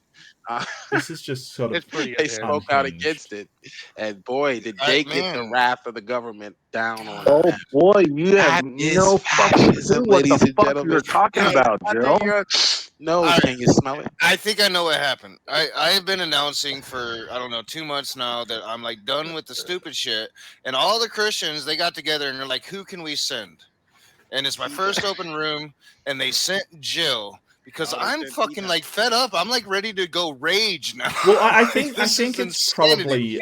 This is just sort of they spoke out against it, and boy, did they get the wrath of the government down on them. Oh boy, you have no fucking clue what the fuck you're talking about, Jill. No, can you smell it? I think I know what happened. I have been announcing for 2 months now that I'm like done with the stupid shit, and all the Christians, they got together and they're like, who can we send? And it's my first open room, and they sent Jill Because I'm fucking like fed up. I'm like ready to go rage now. Well, I think it's insanity.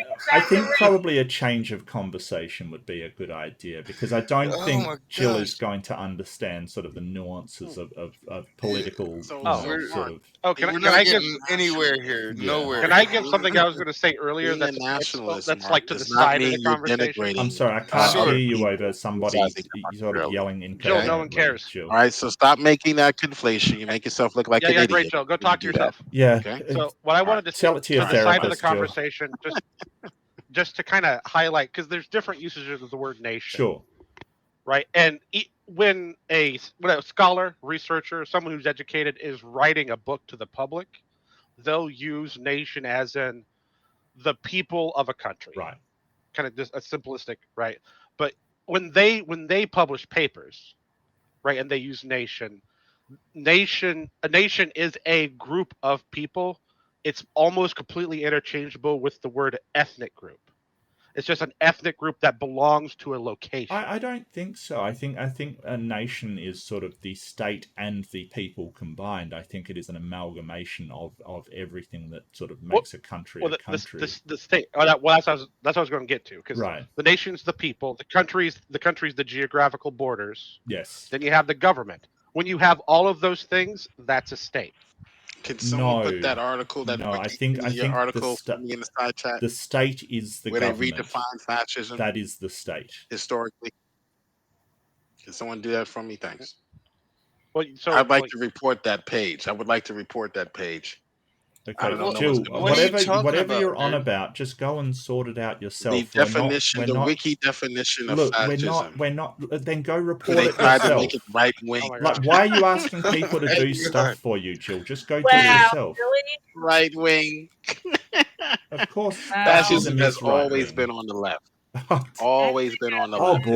probably a change of conversation would be a good idea, because I don't think Jill is going to understand sort of the nuances of political sort of. Oh, can I get anywhere here? Yeah. Nowhere. Can I give something I was going to say earlier? That's like to the side of the conversation. I'm sorry, I can't hear you over somebody sort of yelling in. Jill, no one cares. Jill. All right, so stop making that conflation. You make yourself look like an idiot. Great, Jill. Go talk to yourself. Yeah. Okay. So what I wanted to tell it to your the side of the therapist, Jill. conversation, just to kind of highlight, because there's different usages of the word nation. Sure. Right, and when a scholar, researcher, someone who's educated is writing a book to the public, they'll use nation as in the people of a country. Right. Kind of just a simplistic, right? But when they publish papers, right, and they use nation, a nation is a group of people. It's almost completely interchangeable with the word ethnic group. It's just an ethnic group that belongs to a location. I don't think so. I think a nation is sort of the state and the people combined. I think it is an amalgamation of everything that sort of makes a country a country. The state. That's what I was going to get to. Because right. The nation's the people. The country's the geographical borders. Yes. Then you have the government. When you have all of those things, that's a state. Can someone put that article, I think article for me in the side chat? The state is the government. Where they redefine fascism. That is the state. Historically. Can someone do that for me? Thanks. Well, I'd like to report that page. I would like to report that page. Okay, Jill, whatever you're on about, just go and sort it out yourself. The definition, wiki definition of fascism. We're not. Then go report it yourself. To make it right wing. Like, why are you asking people to do stuff for you, Jill? Just go do it yourself. Really? Right wing. Of course, fascism has always been on the left. Always been on the left.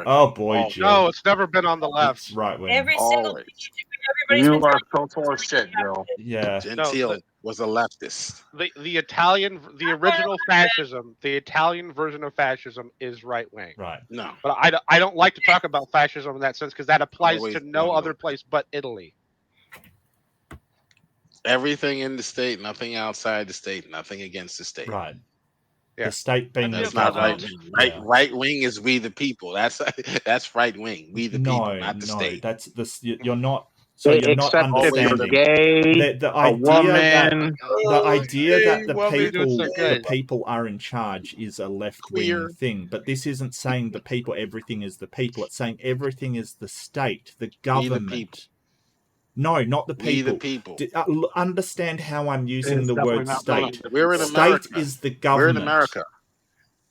Oh boy, Jill. No, it's never been on the left. It's right wing. Every single you are so full of shit, Jill. Yeah. Gentile was a leftist. The original fascism, the Italian version of fascism is right wing. Right. No. But I don't like to talk about fascism in that sense, because that applies to no other place but Italy. Everything in the state, nothing outside the state, nothing against the state. Right. Yeah. The state being that's not right wing. Right wing is we the people. That's right wing. We the people, not the state. That's this. You're not. So you're not understanding the idea that the people are in charge is a left-wing thing. But this isn't saying the people, everything is the people. It's saying everything is the state, the government. No, not the people. We the people. Understand how I'm using the word state. We're in America. State is the government. We're in America.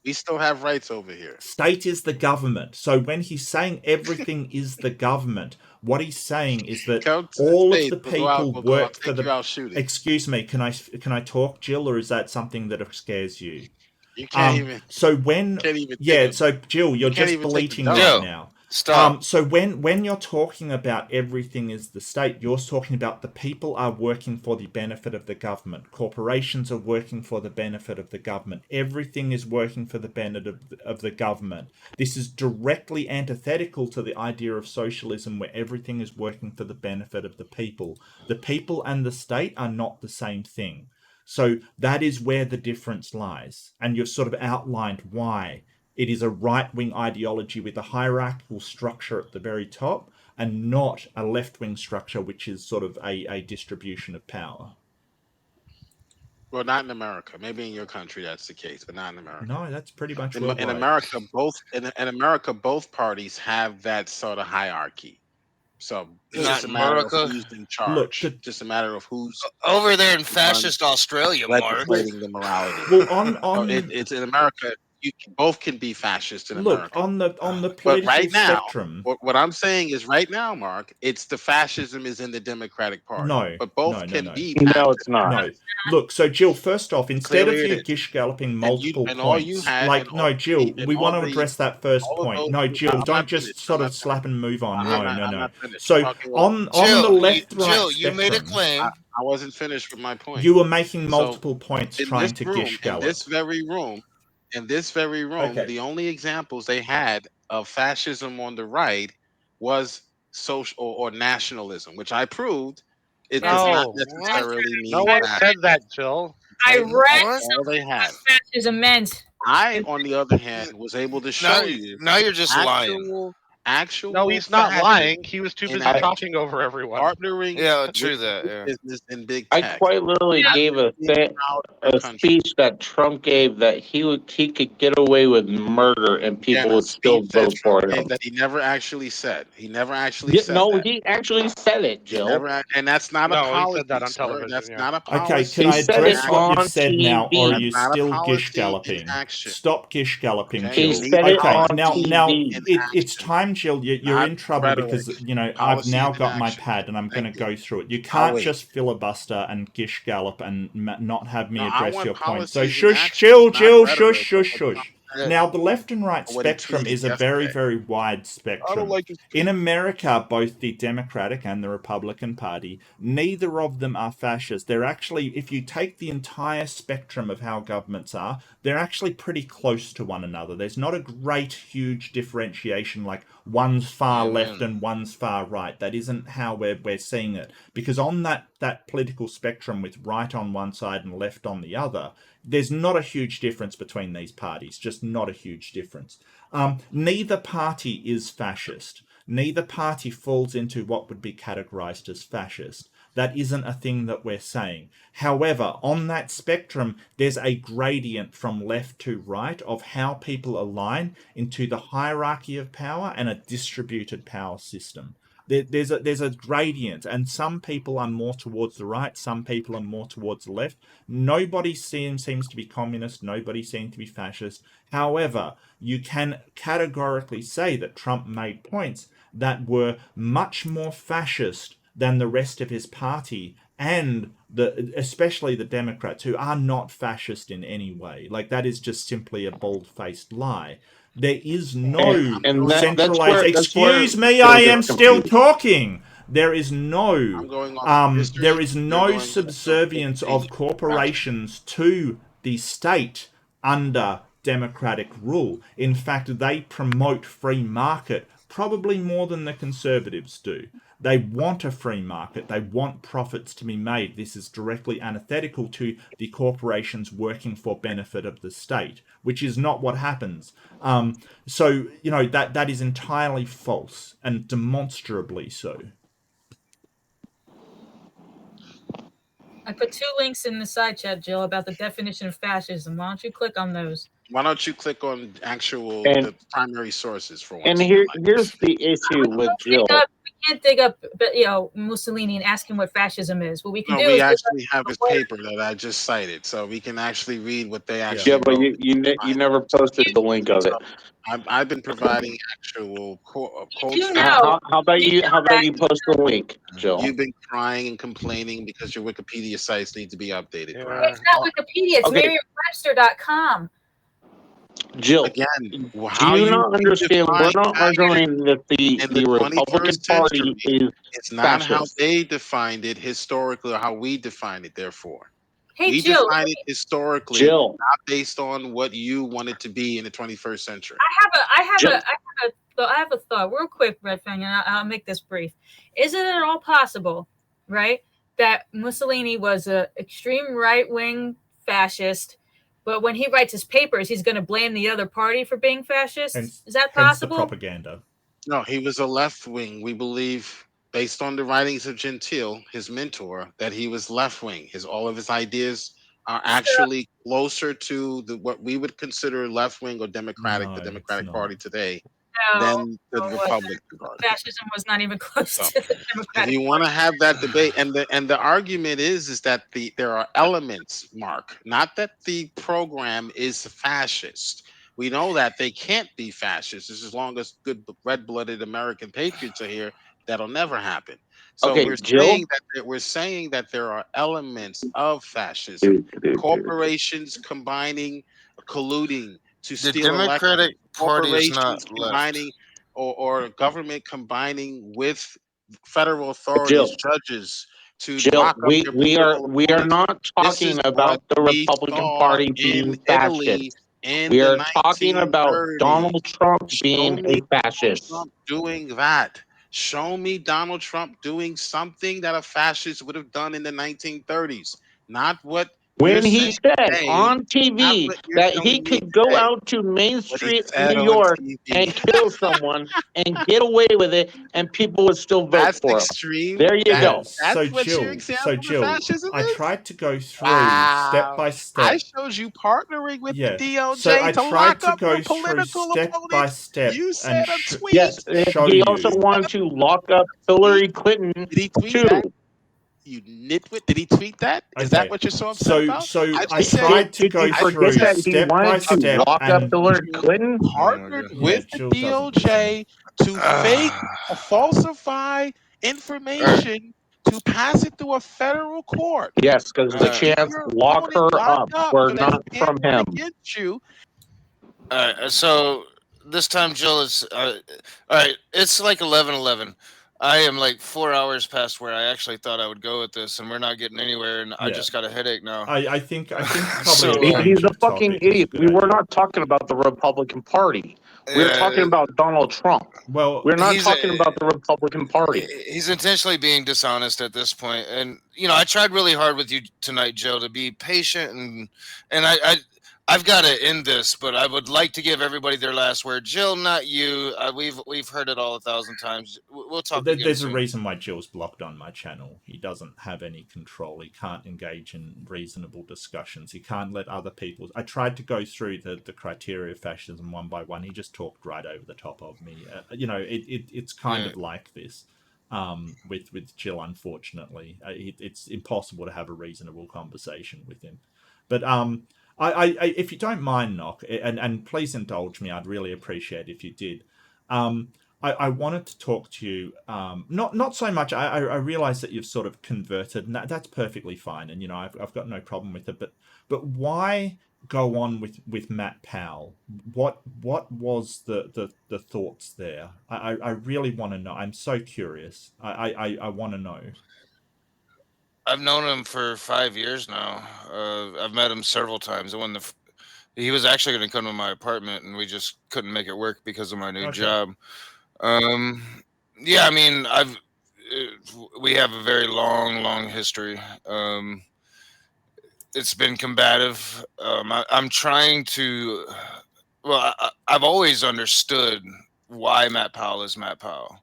We still have rights over here. State is the government. So when he's saying everything is the government, what he's saying is that all of the people work for the. Excuse me, can I talk, Jill, or is that something that scares you? You can't even. So when so Jill, you're just bleating right now. Stop. So when you're talking about everything is the state, you're talking about the people are working for the benefit of the government. Corporations are working for the benefit of the government. Everything is working for the benefit of the government. This is directly antithetical to the idea of socialism, where everything is working for the benefit of the people. The people and the state are not the same thing. So that is where the difference lies. And you've sort of outlined why. It is a right-wing ideology with a hierarchical structure at the very top, and not a left-wing structure, which is sort of a distribution of power. Well, not in America. Maybe in your country that's the case, but not in America. No, that's pretty much in America. Both parties have that sort of hierarchy. So it's just a matter of who's in charge. Just a matter of who's over there in fascist Australia, Mark. Legislating the morality. Well, it's in America. Both can be fascist in America. on the political right now, spectrum. What I'm saying is right now, Mark, it's the fascism is in the Democratic Party. No, but both can be. No, it's not. No. Look, so Jill, first off, instead of you gish galloping multiple points, Jill, we want to address that first point. No, Jill, don't just sort of slap and move on. No. So on the left-right Jill, you made a claim. I wasn't finished with my point. You were making multiple points trying to gish gallop. In this very room, the only examples they had of fascism on the right was social or nationalism, which I proved It does not necessarily mean no one said that, Jill. I read all they had. what fascism meant. I, on the other hand, was able to show you. Now you're just lying. Actual. No, he's not lying. He was too busy talking over everyone. Partnering. Yeah, true that. Yeah. Business in big tech. I quite literally gave a speech that Trump gave that he could get away with murder and people would still vote for him. That he never actually said. He never actually said no, that. He actually said it, Jill. And that's not a policy. He said that on television. That's not a policy. Okay, can I address what you've said now, or are you still gish galloping? Stop gish galloping, Jill. He said it on now TV. it's time, Jill. You're in trouble because I've now got my pad and I'm going to go through it. You can't just filibuster and gish gallop and not have me address your point. So shush, Jill, shush. Now, the left and right spectrum is a very, very wide spectrum. In America, both the Democratic and the Republican Party, neither of them are fascist. They're actually, if you take the entire spectrum of how governments are, they're actually pretty close to one another. There's not a great, huge differentiation like one's far left and one's far right. That isn't how we're seeing it. Because on that political spectrum with right on one side and left on the other, there's not a huge difference between these parties, just not a huge difference. Neither party is fascist. Neither party falls into what would be categorized as fascist. That isn't a thing that we're saying. However, on that spectrum, there's a gradient from left to right of how people align into the hierarchy of power and a distributed power system. There's a gradient, and some people are more towards the right, some people are more towards the left. Nobody seems to be communist, nobody seems to be fascist. However, you can categorically say that Trump made points that were much more fascist than the rest of his party, and especially the Democrats, who are not fascist in any way. Like, that is just simply a bold-faced lie. There is no centralized. Excuse me, I am still talking. There is no subservience of corporations to the state under democratic rule. In fact, they promote free market probably more than the conservatives do. They want a free market. They want profits to be made. This is directly antithetical to the corporations working for benefit of the state, which is not what happens. So, that is entirely false and demonstrably so. I put 2 links in the side chat, Jill, about the definition of fascism. Why don't you click on those? Why don't you click on the primary sources for once? And here's the issue with Jill. We can't dig up, Mussolini and ask him what fascism is. What we can do is actually have his paper that I just cited, so we can actually read what they actually. Yeah, but you never posted the link of it. I've been providing actual quotes. How about you post the link, Jill? You've been crying and complaining because your Wikipedia sites need to be updated. Yeah. It's not Wikipedia. It's Merriam-Webster.com. Jill, again, do you not understand? We're not arguing that the Republican Party is it's not fascist. how they defined it historically or how we define it, therefore. Hey, we Jill, define it historically, Jill, not based on what you want it to be in the 21st century. I have a thought real quick, Red Fang, and I'll make this brief. Isn't it at all possible, right, that Mussolini was an extreme right-wing fascist, but when he writes his papers, he's going to blame the other party for being fascist? Is that possible? The propaganda. No, he was a left-wing. We believe, based on the writings of JiL, his mentor, that he was left-wing. All of his ideas are actually closer to what we would consider left-wing or democratic, the Democratic Party today, than the Republican Party. Fascism was not even close to the Democratic If you want to have that debate, and the argument is that there are elements, Mark, not that the program is fascist. We know that they can't be fascist as long as good red-blooded American patriots are here. That'll never happen. So we're saying that there are elements of fascism. Corporations colluding to steal the Democratic Party is not combining or government combining with federal authorities, judges to lock up we are not talking about the Republican Party being fascist. We are talking about Donald Trump being a fascist. Trump doing that. Show me Donald Trump doing something that a fascist would have done in the 1930s. Not what when he said on TV that he could go out to Main Street in New York and kill someone and get away with it, and people would still vote for him. Extreme. There you go. So JiL, I tried to go through step by step. I showed you partnering with the DOJ so I to tried lock up to go your political through step by step. You said a tweet. Yes, he also wanted to lock up Hillary Clinton too. You nitwit. Did he tweet that? Is that what you're so upset about? So I tried to go through step by step lock up Hillary Clinton. Partnered with the DOJ to falsify information to pass it through a federal court. Yes, because the chance lock her up were not from him. So this time, JiL, is all right. It's like 11:11. I am like 4 hours past where I actually thought I would go with this, and we're not getting anywhere. And I just got a headache now. I think probably he's a fucking idiot. We were not talking about the Republican Party. We were talking about Donald Trump. Well, we're not talking about the Republican Party. He's intentionally being dishonest at this point. And I tried really hard with you tonight, JiL, to be patient, and I've got to end this, but I would like to give everybody their last word. JiL, not you. We've heard it all 1,000 times. We'll talk. There's a reason why JiL's blocked on my channel. He doesn't have any control. He can't engage in reasonable discussions. He can't let other people. I tried to go through the criteria of fascism one by one. He just talked right over the top of me. It's kind of like this with JiL. Unfortunately, it's impossible to have a reasonable conversation with him. But I if you don't mind, Nock, and please indulge me, I'd really appreciate if you did. I wanted to talk to you, not so much. I realize that you've sort of converted, and that's perfectly fine, and I've got no problem with it. But why go on with Matt Powell? What was the thoughts there? I really want to know. I'm so curious. I want to know. I've known him for 5 years now. I've met him several times. He was actually going to come to my apartment, and we just couldn't make it work because of my new job. Yeah, I mean, we have a very long history. It's been combative. I'm trying to. Well, I've always understood why Matt Powell is Matt Powell,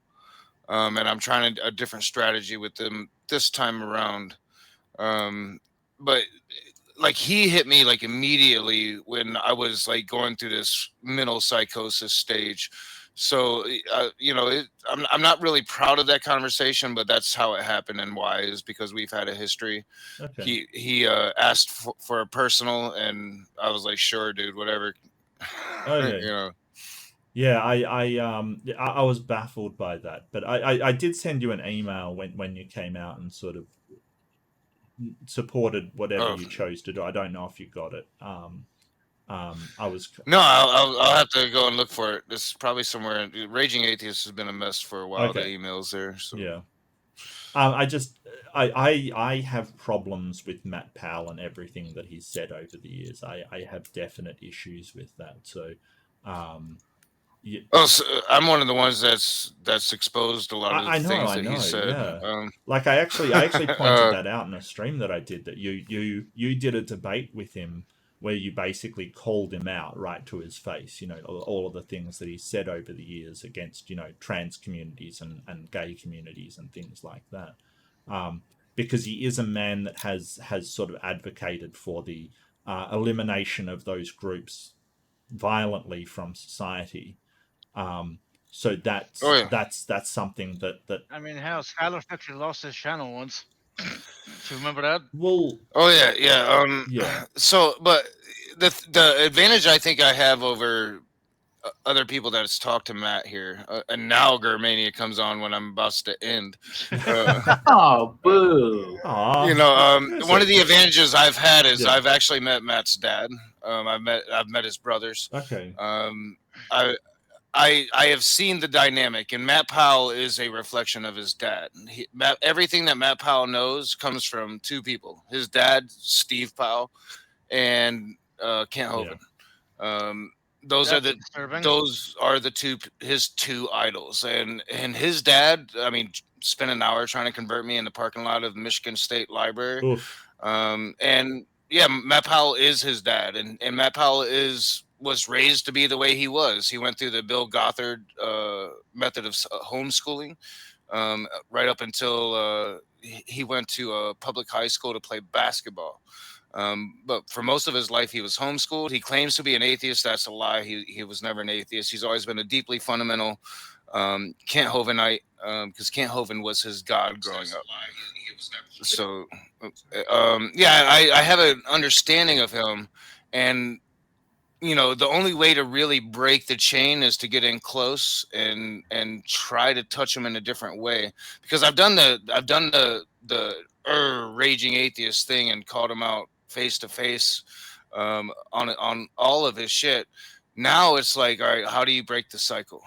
and I'm trying a different strategy with him this time around. But like he hit me like immediately when I was like going through this mental psychosis stage. So I'm not really proud of that conversation, but that's how it happened. And why is because we've had a history. Okay. He asked for a personal, and I was like, sure, dude, whatever. Okay. Yeah, I was baffled by that, but I did send you an email when you came out and sort of supported whatever you chose to do. I don't know if you got it. I was I'll have to go and look for it. This is probably somewhere. Raging Atheist has been a mess for a while. Okay. The emails there. So. Yeah. I have problems with Matt Powell and everything that he's said over the years. I have definite issues with that. So. Yeah. Oh, so I'm one of the ones that's exposed a lot of the things that he said. Yeah. Like I actually pointed that out in a stream that I did, that you did a debate with him where you basically called him out right to his face. All of the things that he said over the years against trans communities and gay communities and things like that. Because he is a man that has sort of advocated for the elimination of those groups violently from society. So that's something that I mean, hell, Skylar actually lost his channel once. Do you remember that? Well, yeah. So, but the advantage I think I have over other people that's talked to Matt here, and now Germania comes on when I'm about to end. Oh, boo! One of the advantages I've had is I've actually met Matt's dad. I've met his brothers. Okay. I have seen the dynamic, and Matt Powell is a reflection of his dad. Everything that Matt Powell knows comes from two people: his dad, Steve Powell, and Kent Hovind. those are his two idols, and his dad. I mean, spent an hour trying to convert me in the parking lot of Michigan State Library. Oof. And yeah, Matt Powell is his dad, and Matt Powell was raised to be the way he was. He went through the Bill Gothard method of homeschooling, right up until he went to a public high school to play basketball. But for most of his life, he was homeschooled. He claims to be an atheist. That's a lie. He was never an atheist. He's always been a deeply fundamental Kent Hovianite, because Kent Hovind was his God growing up. So, yeah, I have an understanding of him, and the only way to really break the chain is to get in close and try to touch him in a different way. Because I've done the raging atheist thing and called him out face to face on all of his shit. Now it's like, all right, how do you break the cycle?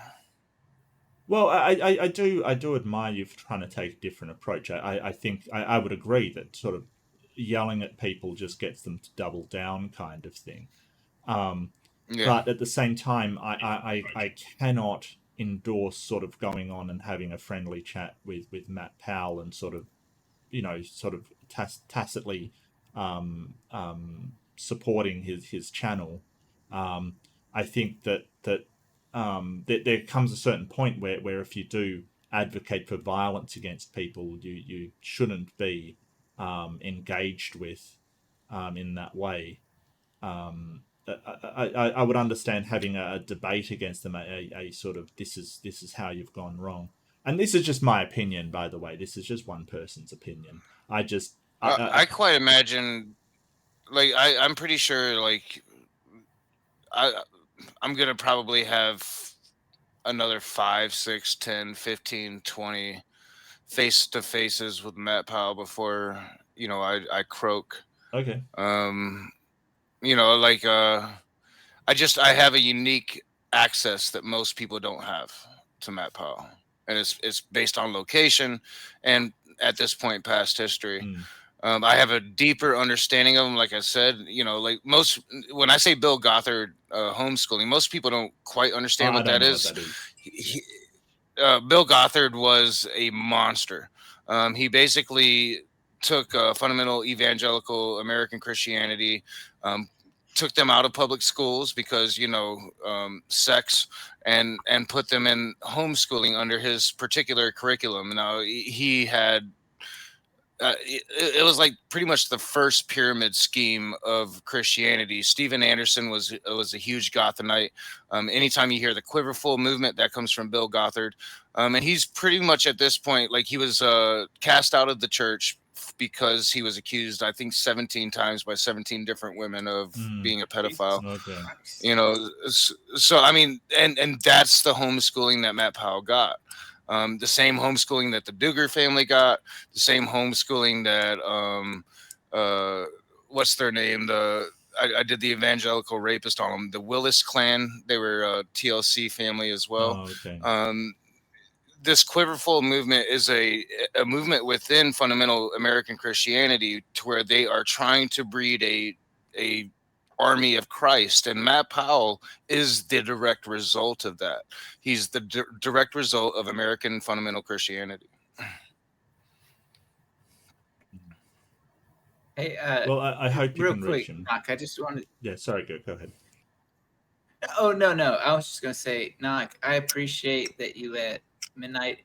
Well, I do admire you for trying to take a different approach. I think I would agree that sort of yelling at people just gets them to double down, kind of thing. But at the same time, I cannot endorse sort of going on and having a friendly chat with Matt Powell and sort of tacitly supporting his channel. I think that there comes a certain point where if you do advocate for violence against people, you shouldn't be engaged with in that way. I would understand having a debate against them, a sort of this is how you've gone wrong. And this is just my opinion, by the way. This is just one person's opinion. I quite imagine, like, I'm pretty sure, like, I'm going to probably have another 5, 6, 10, 15, 20 face-to-faces with Matt Powell before, I croak. Okay. Like, I have a unique access that most people don't have to Matt Powell. And it's based on location and, at this point, past history. I have a deeper understanding of him. Like I said, like when I say Bill Gothard homeschooling, most people don't quite understand what that is. Bill Gothard was a monster. He basically took fundamental evangelical American Christianity, took them out of public schools because, sex, and put them in homeschooling under his particular curriculum. Now, he had it was like pretty much the first pyramid scheme of Christianity. Steven Anderson was a huge Gothardite. Anytime you hear the Quiverful movement, that comes from Bill Gothard. And he's pretty much at this point, like, he was cast out of the church because he was accused, I think, 17 times by 17 different women of being a pedophile. Okay. So I mean, and that's the homeschooling that Matt Powell got. The same homeschooling that the Duggar family got, the same homeschooling that what's their name? I did the evangelical rapist on them. The Willis clan, they were a TLC family as well. Oh, okay. This Quiverful movement is a movement within fundamental American Christianity, to where they are trying to breed a army of Christ, and Matt Powell is the direct result of that. He's the direct result of American fundamental Christianity. Hey, well, I hope you real can quick, reach him. Knock, I just wanted. Yeah, sorry, go ahead. Oh no, I was just gonna say, Knock, I appreciate that you let Midnight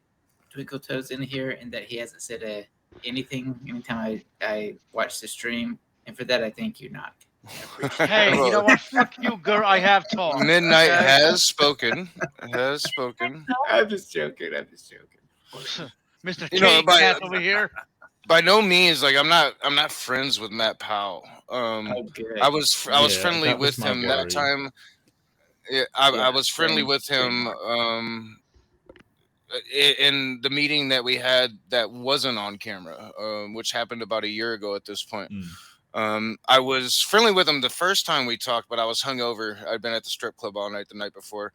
Twinkle Toes in here, and that he hasn't said anything anytime I watch the stream, and for that I thank you, Knock. Hey, you know what? Fuck you, girl. I have talked. Midnight has spoken. I'm just joking. Mr. Cat over here. By no means, like, I'm not friends with Matt Powell. I was friendly with him that time. Yeah, I was friendly with him in the meeting that we had that wasn't on camera, which happened about a year ago at this point. I was friendly with him the first time we talked, but I was hungover. I'd been at the strip club all night the night before.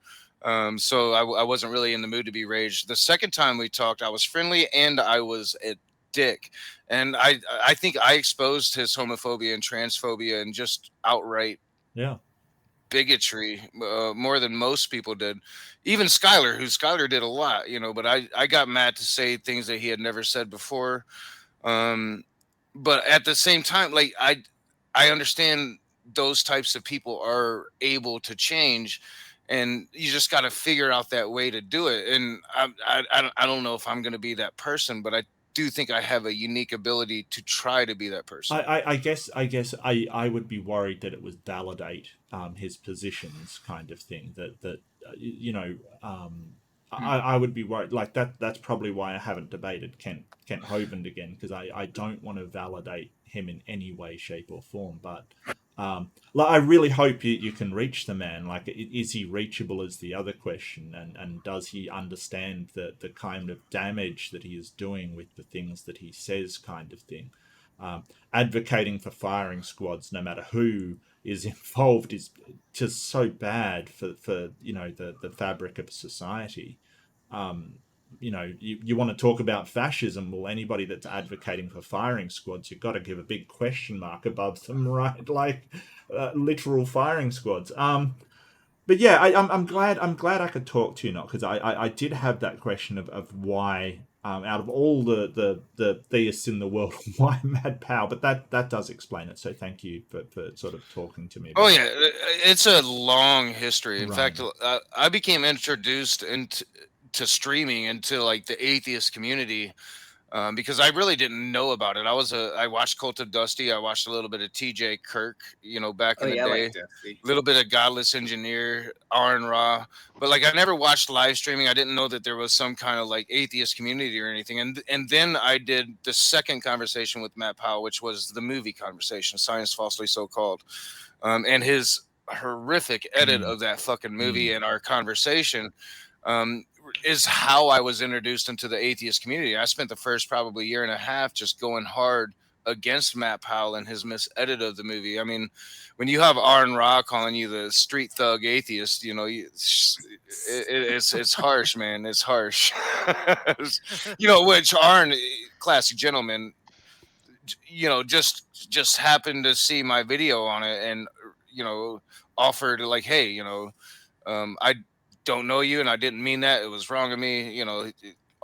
So I wasn't really in the mood to be raged. The second time we talked, I was friendly and I was a dick. And I think I exposed his homophobia and transphobia and just outright bigotry more than most people did. Even Skylar did a lot, you know, but I got Matt to say things that he had never said before. But at the same time, like I understand those types of people are able to change, and you just got to figure out that way to do it. And I don't know if I'm going to be that person, but I do think I have a unique ability to try to be that person. I guess I would be worried that it would validate his positions, kind of thing. That you know, I would be worried like that. That's probably why I haven't debated Kent Hovind again, because I don't want to validate him in any way, shape, or form. But like, I really hope you can reach the man. Like, is he reachable is the other question, and does he understand the kind of damage that he is doing with the things that he says, kind of thing. Advocating for firing squads, no matter who is involved, is just so bad for you know, the fabric of society. You know, you want to talk about fascism. Well, anybody that's advocating for firing squads, you've got to give a big question mark above them, right? Like literal firing squads. But yeah, I'm glad I could talk to you, not because I did have that question of why, out of all the theists in the world, why Matt Powell? But that does explain it. So thank you for sort of talking to me about yeah, it's a long history. In Right. fact, I became introduced into streaming into like the atheist community because I really didn't know about it. I watched Cult of Dusty. I watched a little bit of TJ Kirk, you know, back in the I day. like Dusty. A little bit of Godless Engineer, Aaron Ra, but like I never watched live streaming. I didn't know that there was some kind of like atheist community or anything. And then I did the second conversation with Matt Powell, which was the movie conversation, Science Falsely So Called, and his horrific edit of that fucking movie and our conversation. Is how I was introduced into the atheist community. I spent the first probably year and a half just going hard against Matt Powell and his misedit of the movie. I mean, when you have Aaron Ra calling you the street thug atheist, you know, it's harsh, man. It's harsh. You know, which Aaron, classic gentleman, you know, just happened to see my video on it and, you know, offered like, hey, you know, I don't know you and I didn't mean that. It was wrong of me. You know,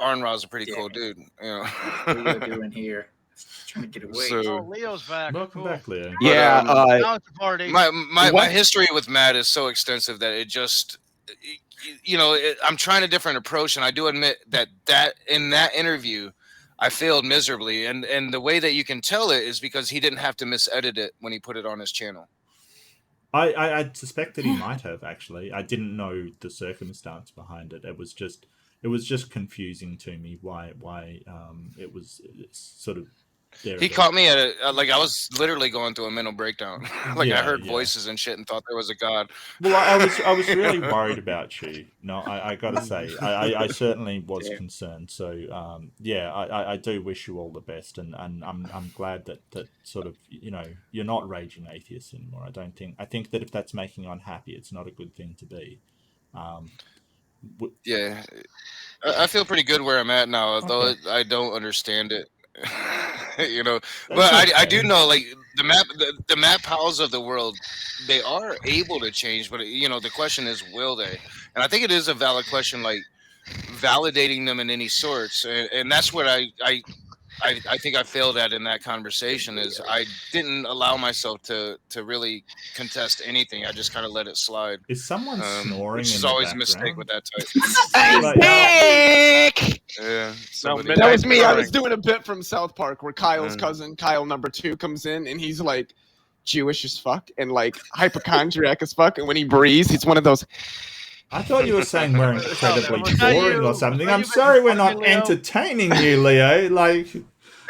Aaron Ra's a pretty cool dude. You know, what are you doing here? Trying to get away. So, Leo's back. Welcome back, Leo. Yeah. Now it's a party. My history with Matt is so extensive that it just, you know, I'm trying a different approach, and I do admit that in that interview, I failed miserably, and the way that you can tell it is because he didn't have to misedit it when he put it on his channel. I suspect that he might have, actually. I didn't know the circumstance behind it. It was just confusing to me why it was sort of there. He caught me at like I was literally going through a mental breakdown. Like Yeah, I heard yeah. voices and shit and thought there was a god. Well, I was really worried about you. No, I gotta say, I certainly was concerned. So yeah, I do wish you all the best, and I'm glad that sort of, you know, you're not raging atheist anymore. I think that if that's making you unhappy, it's not a good thing to be. Yeah, I feel pretty good where I'm at now, although I don't understand it. You know, but I do know, like the Matt Powells of the world, they are able to change, but you know, the question is, will they? And I think it is a valid question, like validating them in any sorts, and that's what I think I failed at in that conversation. Is I didn't allow myself to really contest anything. I just kind of let it slide. Is someone snoring? Which is always a mistake with that type. Yeah, that was me. I was doing a bit from South Park where Kyle's cousin, Kyle #2, comes in and he's like Jewish as fuck and like hypochondriac as fuck, and when he breathes, he's one of those. I thought you were saying we're incredibly boring or something. I'm sorry we're not entertaining you, Leo. Like,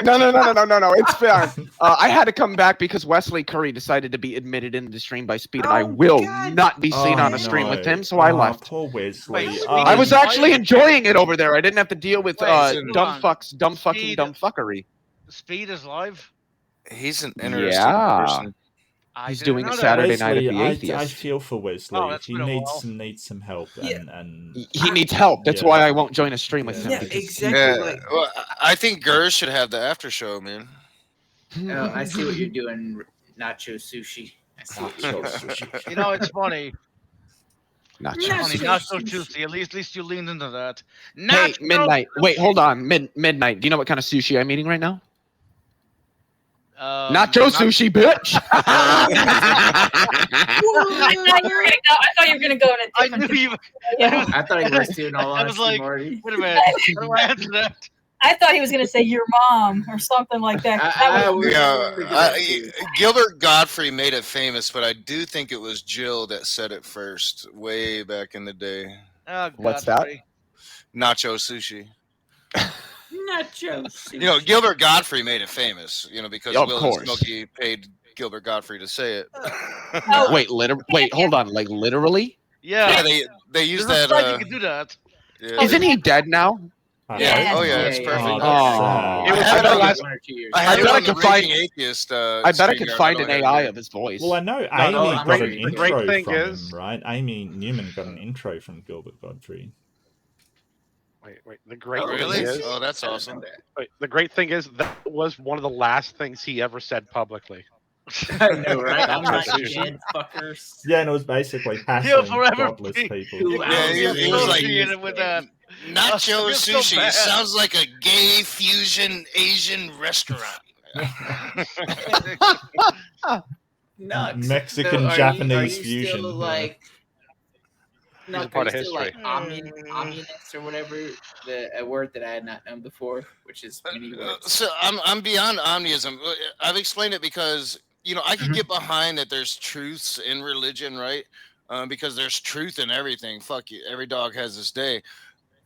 no. It's fine. I had to come back because Wesley Curry decided to be admitted into the stream by Speed, and I will not be seen on a stream with him, so I left. Poor Wesley. I was actually enjoying it over there. I didn't have to deal with dumb fuckery. Speed is live. He's an interesting person. He's doing a Saturday Night at the Atheist. I feel for Wesley. He needs some help, and he needs help. That's why I won't join a stream with him. Yeah, exactly. Yeah. Well, I think Gers should have the after show, man. I see what you're doing, Nacho Sushi. Nacho sushi. You know, it's funny. Nacho Not so juicy. At least you leaned into that. Hey, Midnight. Wait, hold on. Midnight. Do you know what kind of sushi I'm eating right now? Nacho sushi, bitch. I thought you were gonna go in a different. I knew you. I thought he was too. I was like, Marty. Wait a minute. How do I answer that? I thought he was going to say your mom or something like that. Gilbert Gottfried made it famous, but I do think it was JiL that said it first, way back in the day. Oh, what's that? Nacho sushi. Nacho sushi. You know, Gilbert Gottfried made it famous. You know, because Of Will course. and Smokey paid Gilbert Gottfried to say it. Wait, hold on. Like literally? Yeah. They use There's that. no you can do that. Yeah, Isn't he dead now? Yeah. Oh yeah, it's perfect. I bet I could find atheist. I bet I could find an AI of his voice. Well, I know Amy got an intro from him, right? Amy Newman got an intro from Gilbert Gottfried. Wait. The great really? thing is, oh, that's awesome. Wait, the great thing is that was one of the last things he ever said publicly. I know, right? I'm not dead, fuckers. Yeah, and it was basically He'll hassling forever godless be- people. Yeah, he was like with that. Nacho It's so sushi. bad. Sounds like a gay fusion Asian restaurant. Mexican Japanese fusion. Still, like, He's a part of still, history. like communist or whatever, a word that I had not known before, which is many words. So I'm beyond omnism. I've explained it because I can get behind that there's truths in religion, right? Because there's truth in everything. Fuck you. Every dog has his day.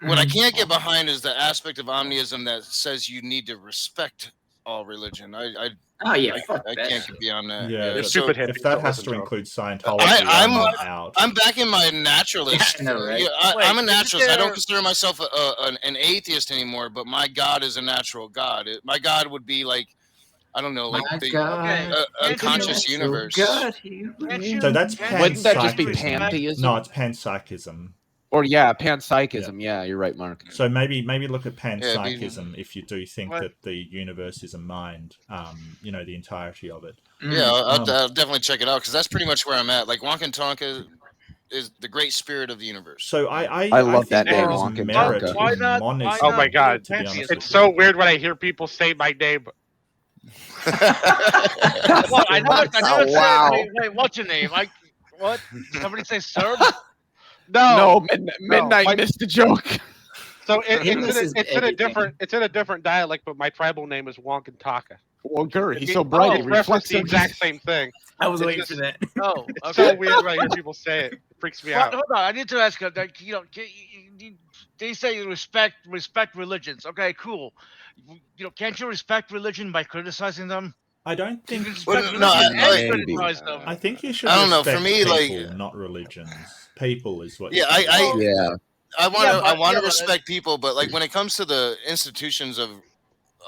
What I can't get behind is the aspect of omnism that says you need to respect all religion. I can't get beyond that. Yeah, stupid if that has to include Scientology, I'm out. I'm back in my naturalist. I know, right? Yeah, I'm a naturalist. I don't consider myself an atheist anymore, but my God is a natural God. My God would be like, I don't know, like the unconscious universe. So that's Wouldn't that just be panpsychism. pantheism? No, it's panpsychism. Or panpsychism. Yeah, you're right, Mark. So maybe look at panpsychism if you do think that the universe is a mind, the entirety of it. Yeah, I'll definitely check it out because that's pretty much where I'm at. Like Wonka Tonka is the great spirit of the universe. So I love that name, there is Wonka merit Tonka. in monism, Oh my God, to be honest it's with so you. weird when I hear people say my name. Well, I know wow. Wait, what's your name? What? Somebody say Serb? No, Midnight missed the joke. So it's in a different dialect, but my tribal name is Wonkantaka. Wonker, he's so bright. He reflects the exact same thing. I was waiting for that. Oh, it's so weird when I hear people say it. It freaks me out. Hold on, I need to ask you. They say respect religions. Okay, cool. Can't you respect religion by criticizing them? I don't think. I think you should. I don't know. respect For me, people, not religions. People is what. Yeah, I want to respect but people, but like when it comes to the institutions of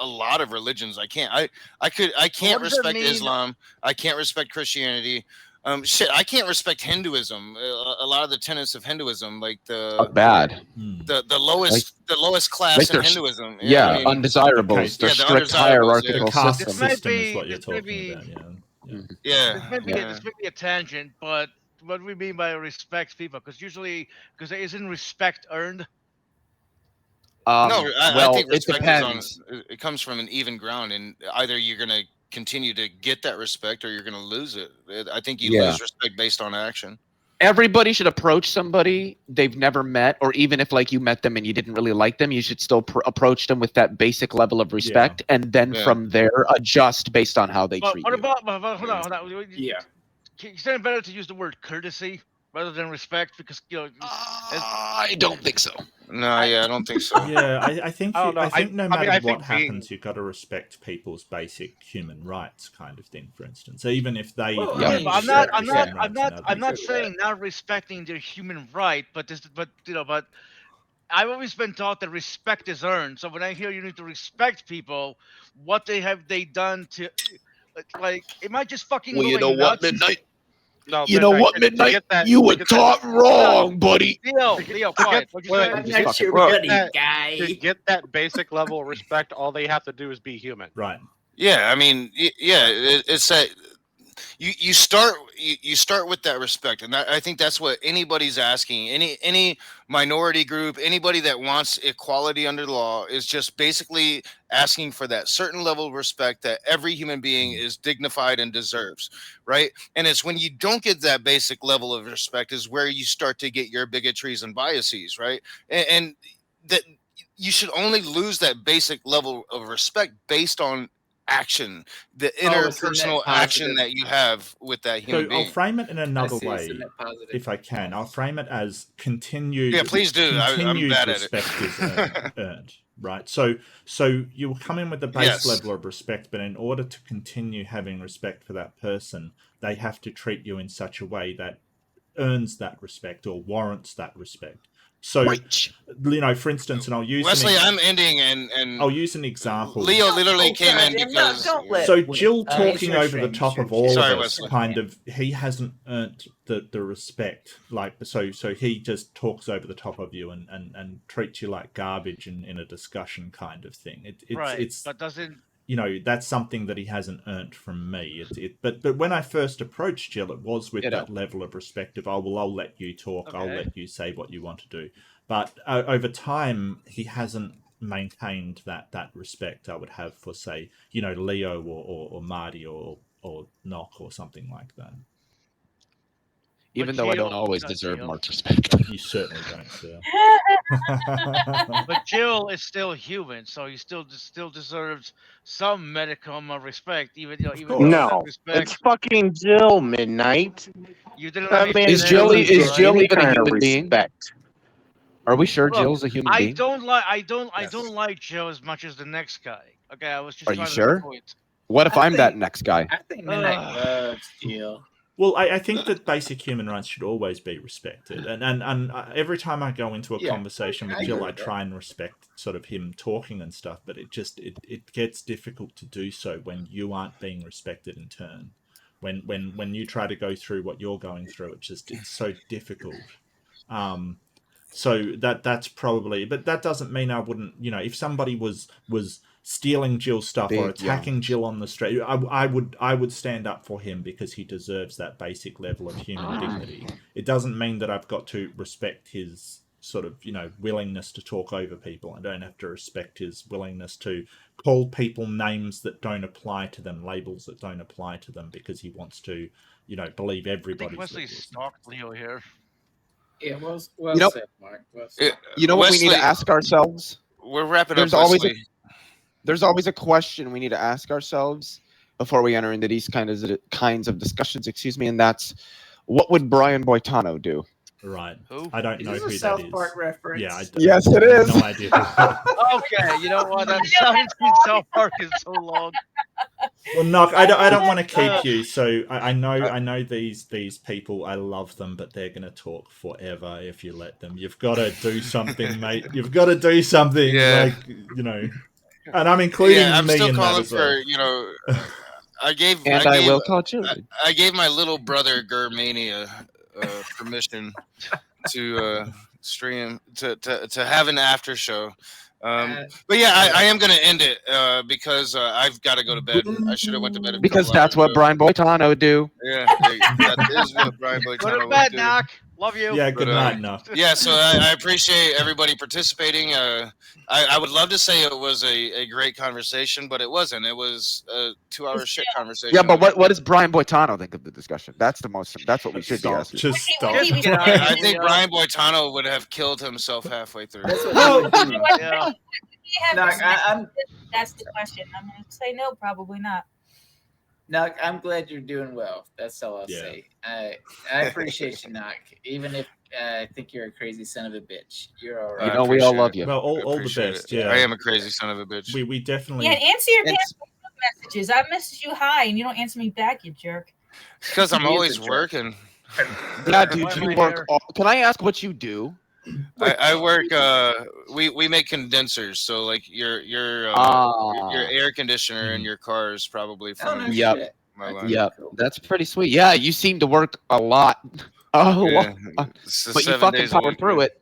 a lot of religions, I can't. I can't respect Islam. I can't respect Christianity. I can't respect Hinduism. A lot of the tenets of Hinduism, like the lowest class in Hinduism. Undesirables. They're strict hierarchical systems. System is what you're talking about. Yeah. This may be a tangent, but what do we mean by respect people? Because isn't respect earned? I think respect it comes from an even ground, and either you're going to continue to get that respect or you're going to lose it. I think you lose respect based on action. Everybody should approach somebody they've never met, or even if you met them and you didn't really like them, you should still approach them with that basic level of respect, and then from there adjust based on how they treat you. Hold on. Yeah. Is it better to use the word courtesy rather than respect? Because I don't think so. No, I don't think so. Yeah, I think no matter what happens, you've got to respect people's basic human rights, kind of thing. For instance, so even if they, I'm not saying not respecting their human right, but I've always been taught that respect is earned. So when I hear you need to respect people, what they done to, am I just fucking? Well, you know what, Midnight. No, you know what, Midnight? You were taught wrong, buddy. Leo, quiet. To get that basic level of respect, all they have to do is be human. Right. Yeah, I mean, it's that you start with that respect, and I think that's what anybody's asking. Any minority group, anybody that wants equality under the law, is just basically asking for that certain level of respect that every human being is dignified and deserves, right? And it's when you don't get that basic level of respect is where you start to get your bigotries and biases, right? And that you should only lose that basic level of respect based on action, the interpersonal action that you have with that human being. I'll frame it in another way, if I can. I'll frame it as continued. Yeah, please do. I'm bad respect at it. is earned, right? So you will come in with the base level of respect, but in order to continue having respect for that person, they have to treat you in such a way that earns that respect or warrants that respect. So, you know, for instance, and I'll use Wesley, I'm ending, and I'll use an example. Leo literally came in because so JiL talking over the top of all of us, kind of, he hasn't earned the respect. Like, so he just talks over the top of you and treats you like garbage in a discussion kind of thing. But doesn't. You know, that's something that he hasn't earned from me. But when I first approached JiL, it was with that level of respect of, I'll let you talk, I'll let you say what you want to do. But over time, he hasn't maintained that respect I would have for, say, you know, Leo or Marty or Nock or something like that. Even though I don't always deserve much respect. You certainly don't, sir. But JiL is still human, so he still deserves some medicum of respect. Even no, it's fucking JiL, Midnight. You didn't. Is JiL even a human being? Are we sure JiL's a human being? I don't like JiL as much as the next guy. Okay, I was just. Are you sure? What if I'm that next guy? I think Midnight loves JiL. Well, I think that basic human rights should always be respected, and every time I go into a conversation with JiL, I try and respect sort of him talking and stuff, but it gets difficult to do so when you aren't being respected in turn. When you try to go through what you're going through, it's so difficult. So that's probably, but that doesn't mean I wouldn't, you know, if somebody was stealing JiL's stuff or attacking JiL on the street, I would stand up for him because he deserves that basic level of human dignity. It doesn't mean that I've got to respect his sort of, you know, willingness to talk over people. I don't have to respect his willingness to call people names that don't apply to them, labels that don't apply to them, because he wants to, you know, believe everybody's. I think Wesley stalked Leo here. Yeah, well said, Mark. You know what we need to ask ourselves? We're wrapping up. There's always a question we need to ask ourselves before we enter into these kinds of discussions. Excuse me, and that's, what would Brian Boitano do? Right. Who? I don't know who that is. South Park reference. Yeah. Yes, it is. No idea. Okay, you know what? That sounds South Park is so long. Well, Nock, I don't want to keep you. So I know these people. I love them, but they're gonna talk forever if you let them. You've got to do something, mate. You've got to do something. Yeah. Like, you know. And I'm including I'm me still in calling that as well. for, you know. I will call children. I gave my little brother Germania permission to stream to have an after show. But yeah, I am going to end it because I've got to go to bed. I should have went to bed. Because that's what Brian Boitano would do. Yeah, that is what Brian Boitano Go to bed, Nock. Love you. Yeah, good night, Nock. Yeah, so I appreciate everybody participating. I would love to say it was a great conversation, but it wasn't. It was a 2-hour shit conversation. Yeah, but what does Brian Boitano think of the discussion? That's what we should be asking. Just stop. I think Brian Boitano would have killed himself halfway through. That's the question. I'm going to say no, probably not. Nock, I'm glad you're doing well. That's all I'll say. I appreciate you, Nock. Even if I think you're a crazy son of a bitch, you're all right. You know, we all love you. Well, all the best. Yeah, I am a crazy son of a bitch. We definitely. Yeah, answer your damn messages. I messaged you hi, and you don't answer me back, you jerk. Because I'm always working. Yeah, dude, you work. Can I ask what you do? I work. We make condensers, so like your air conditioner in your car is probably from. Yep. That's pretty sweet. Yeah, you seem to work a lot. But you fucking power through it.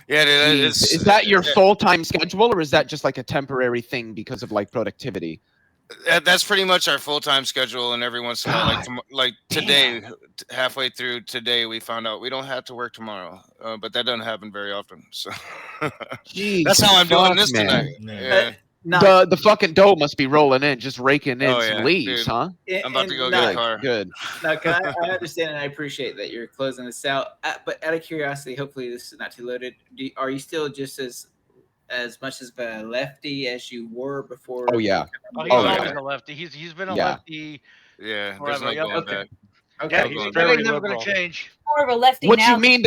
Yeah, dude. Is that your full-time schedule, or is that just like a temporary thing because of like productivity? That's pretty much our full-time schedule, and every once in a while, like today, halfway through today, we found out we don't have to work tomorrow, but that doesn't happen very often. So that's how I'm doing this tonight. Yeah. The fucking dough must be rolling in, just raking in some leaves, dude. huh? I'm about to go get a car. Good. No, I understand and I appreciate that you're closing this out. But out of curiosity, hopefully this is not too loaded. Are you still just as much of a lefty as you were before? Oh yeah. Oh, he's always a lefty. He's been a lefty. Yeah. Forever. There's no going back. Okay. Yeah, he's never going to change. More of a lefty What now. you mean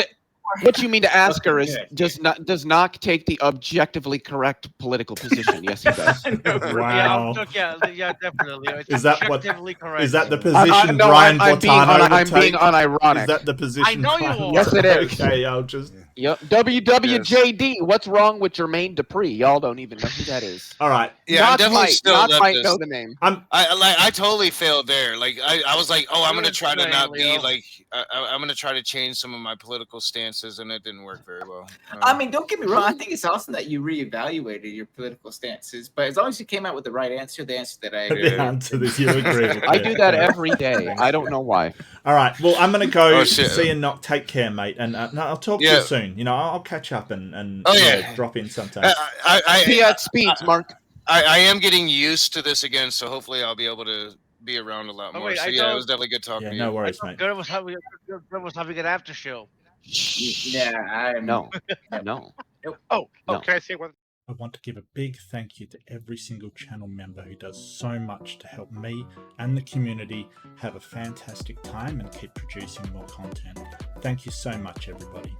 to ask her is does Knock take the objectively correct political position? Yes, he does. Wow. Yeah, definitely. It's Is that objectively correct. Is that the position Brian Botano I'm being unironic. Is that the position? I know you are. Yes, it is. Okay, I'll just. Yep. WWJD. What's wrong with Jermaine Dupri? Y'all don't even know who that is. All right. Yeah, I'm definitely still Knock might leftist. know the name. I totally failed there. Like I was like, oh, I'm gonna try to not be like I'm gonna try to change some of my political stances, and it didn't work very well. I mean, don't get me wrong. I think it's awesome that you reevaluated your political stances, but as long as you came out with the right answer, the answer that I agree The answer that you agree with. I do that every day. I don't know why. All right. Well, I'm gonna go see and Knock. Take care, mate, and no, I'll talk to you soon. You know, I'll catch up and drop in sometime. See you at Speeds, Mark. I am getting used to this again, so hopefully I'll be able to be around a lot more. Wait, so yeah, it was definitely good talking to you. No worries, mate. Good was having an after show. Yeah, no. Oh, can I say one? I want to give a big thank you to every single channel member who does so much to help me and the community have a fantastic time and keep producing more content. Thank you so much, everybody.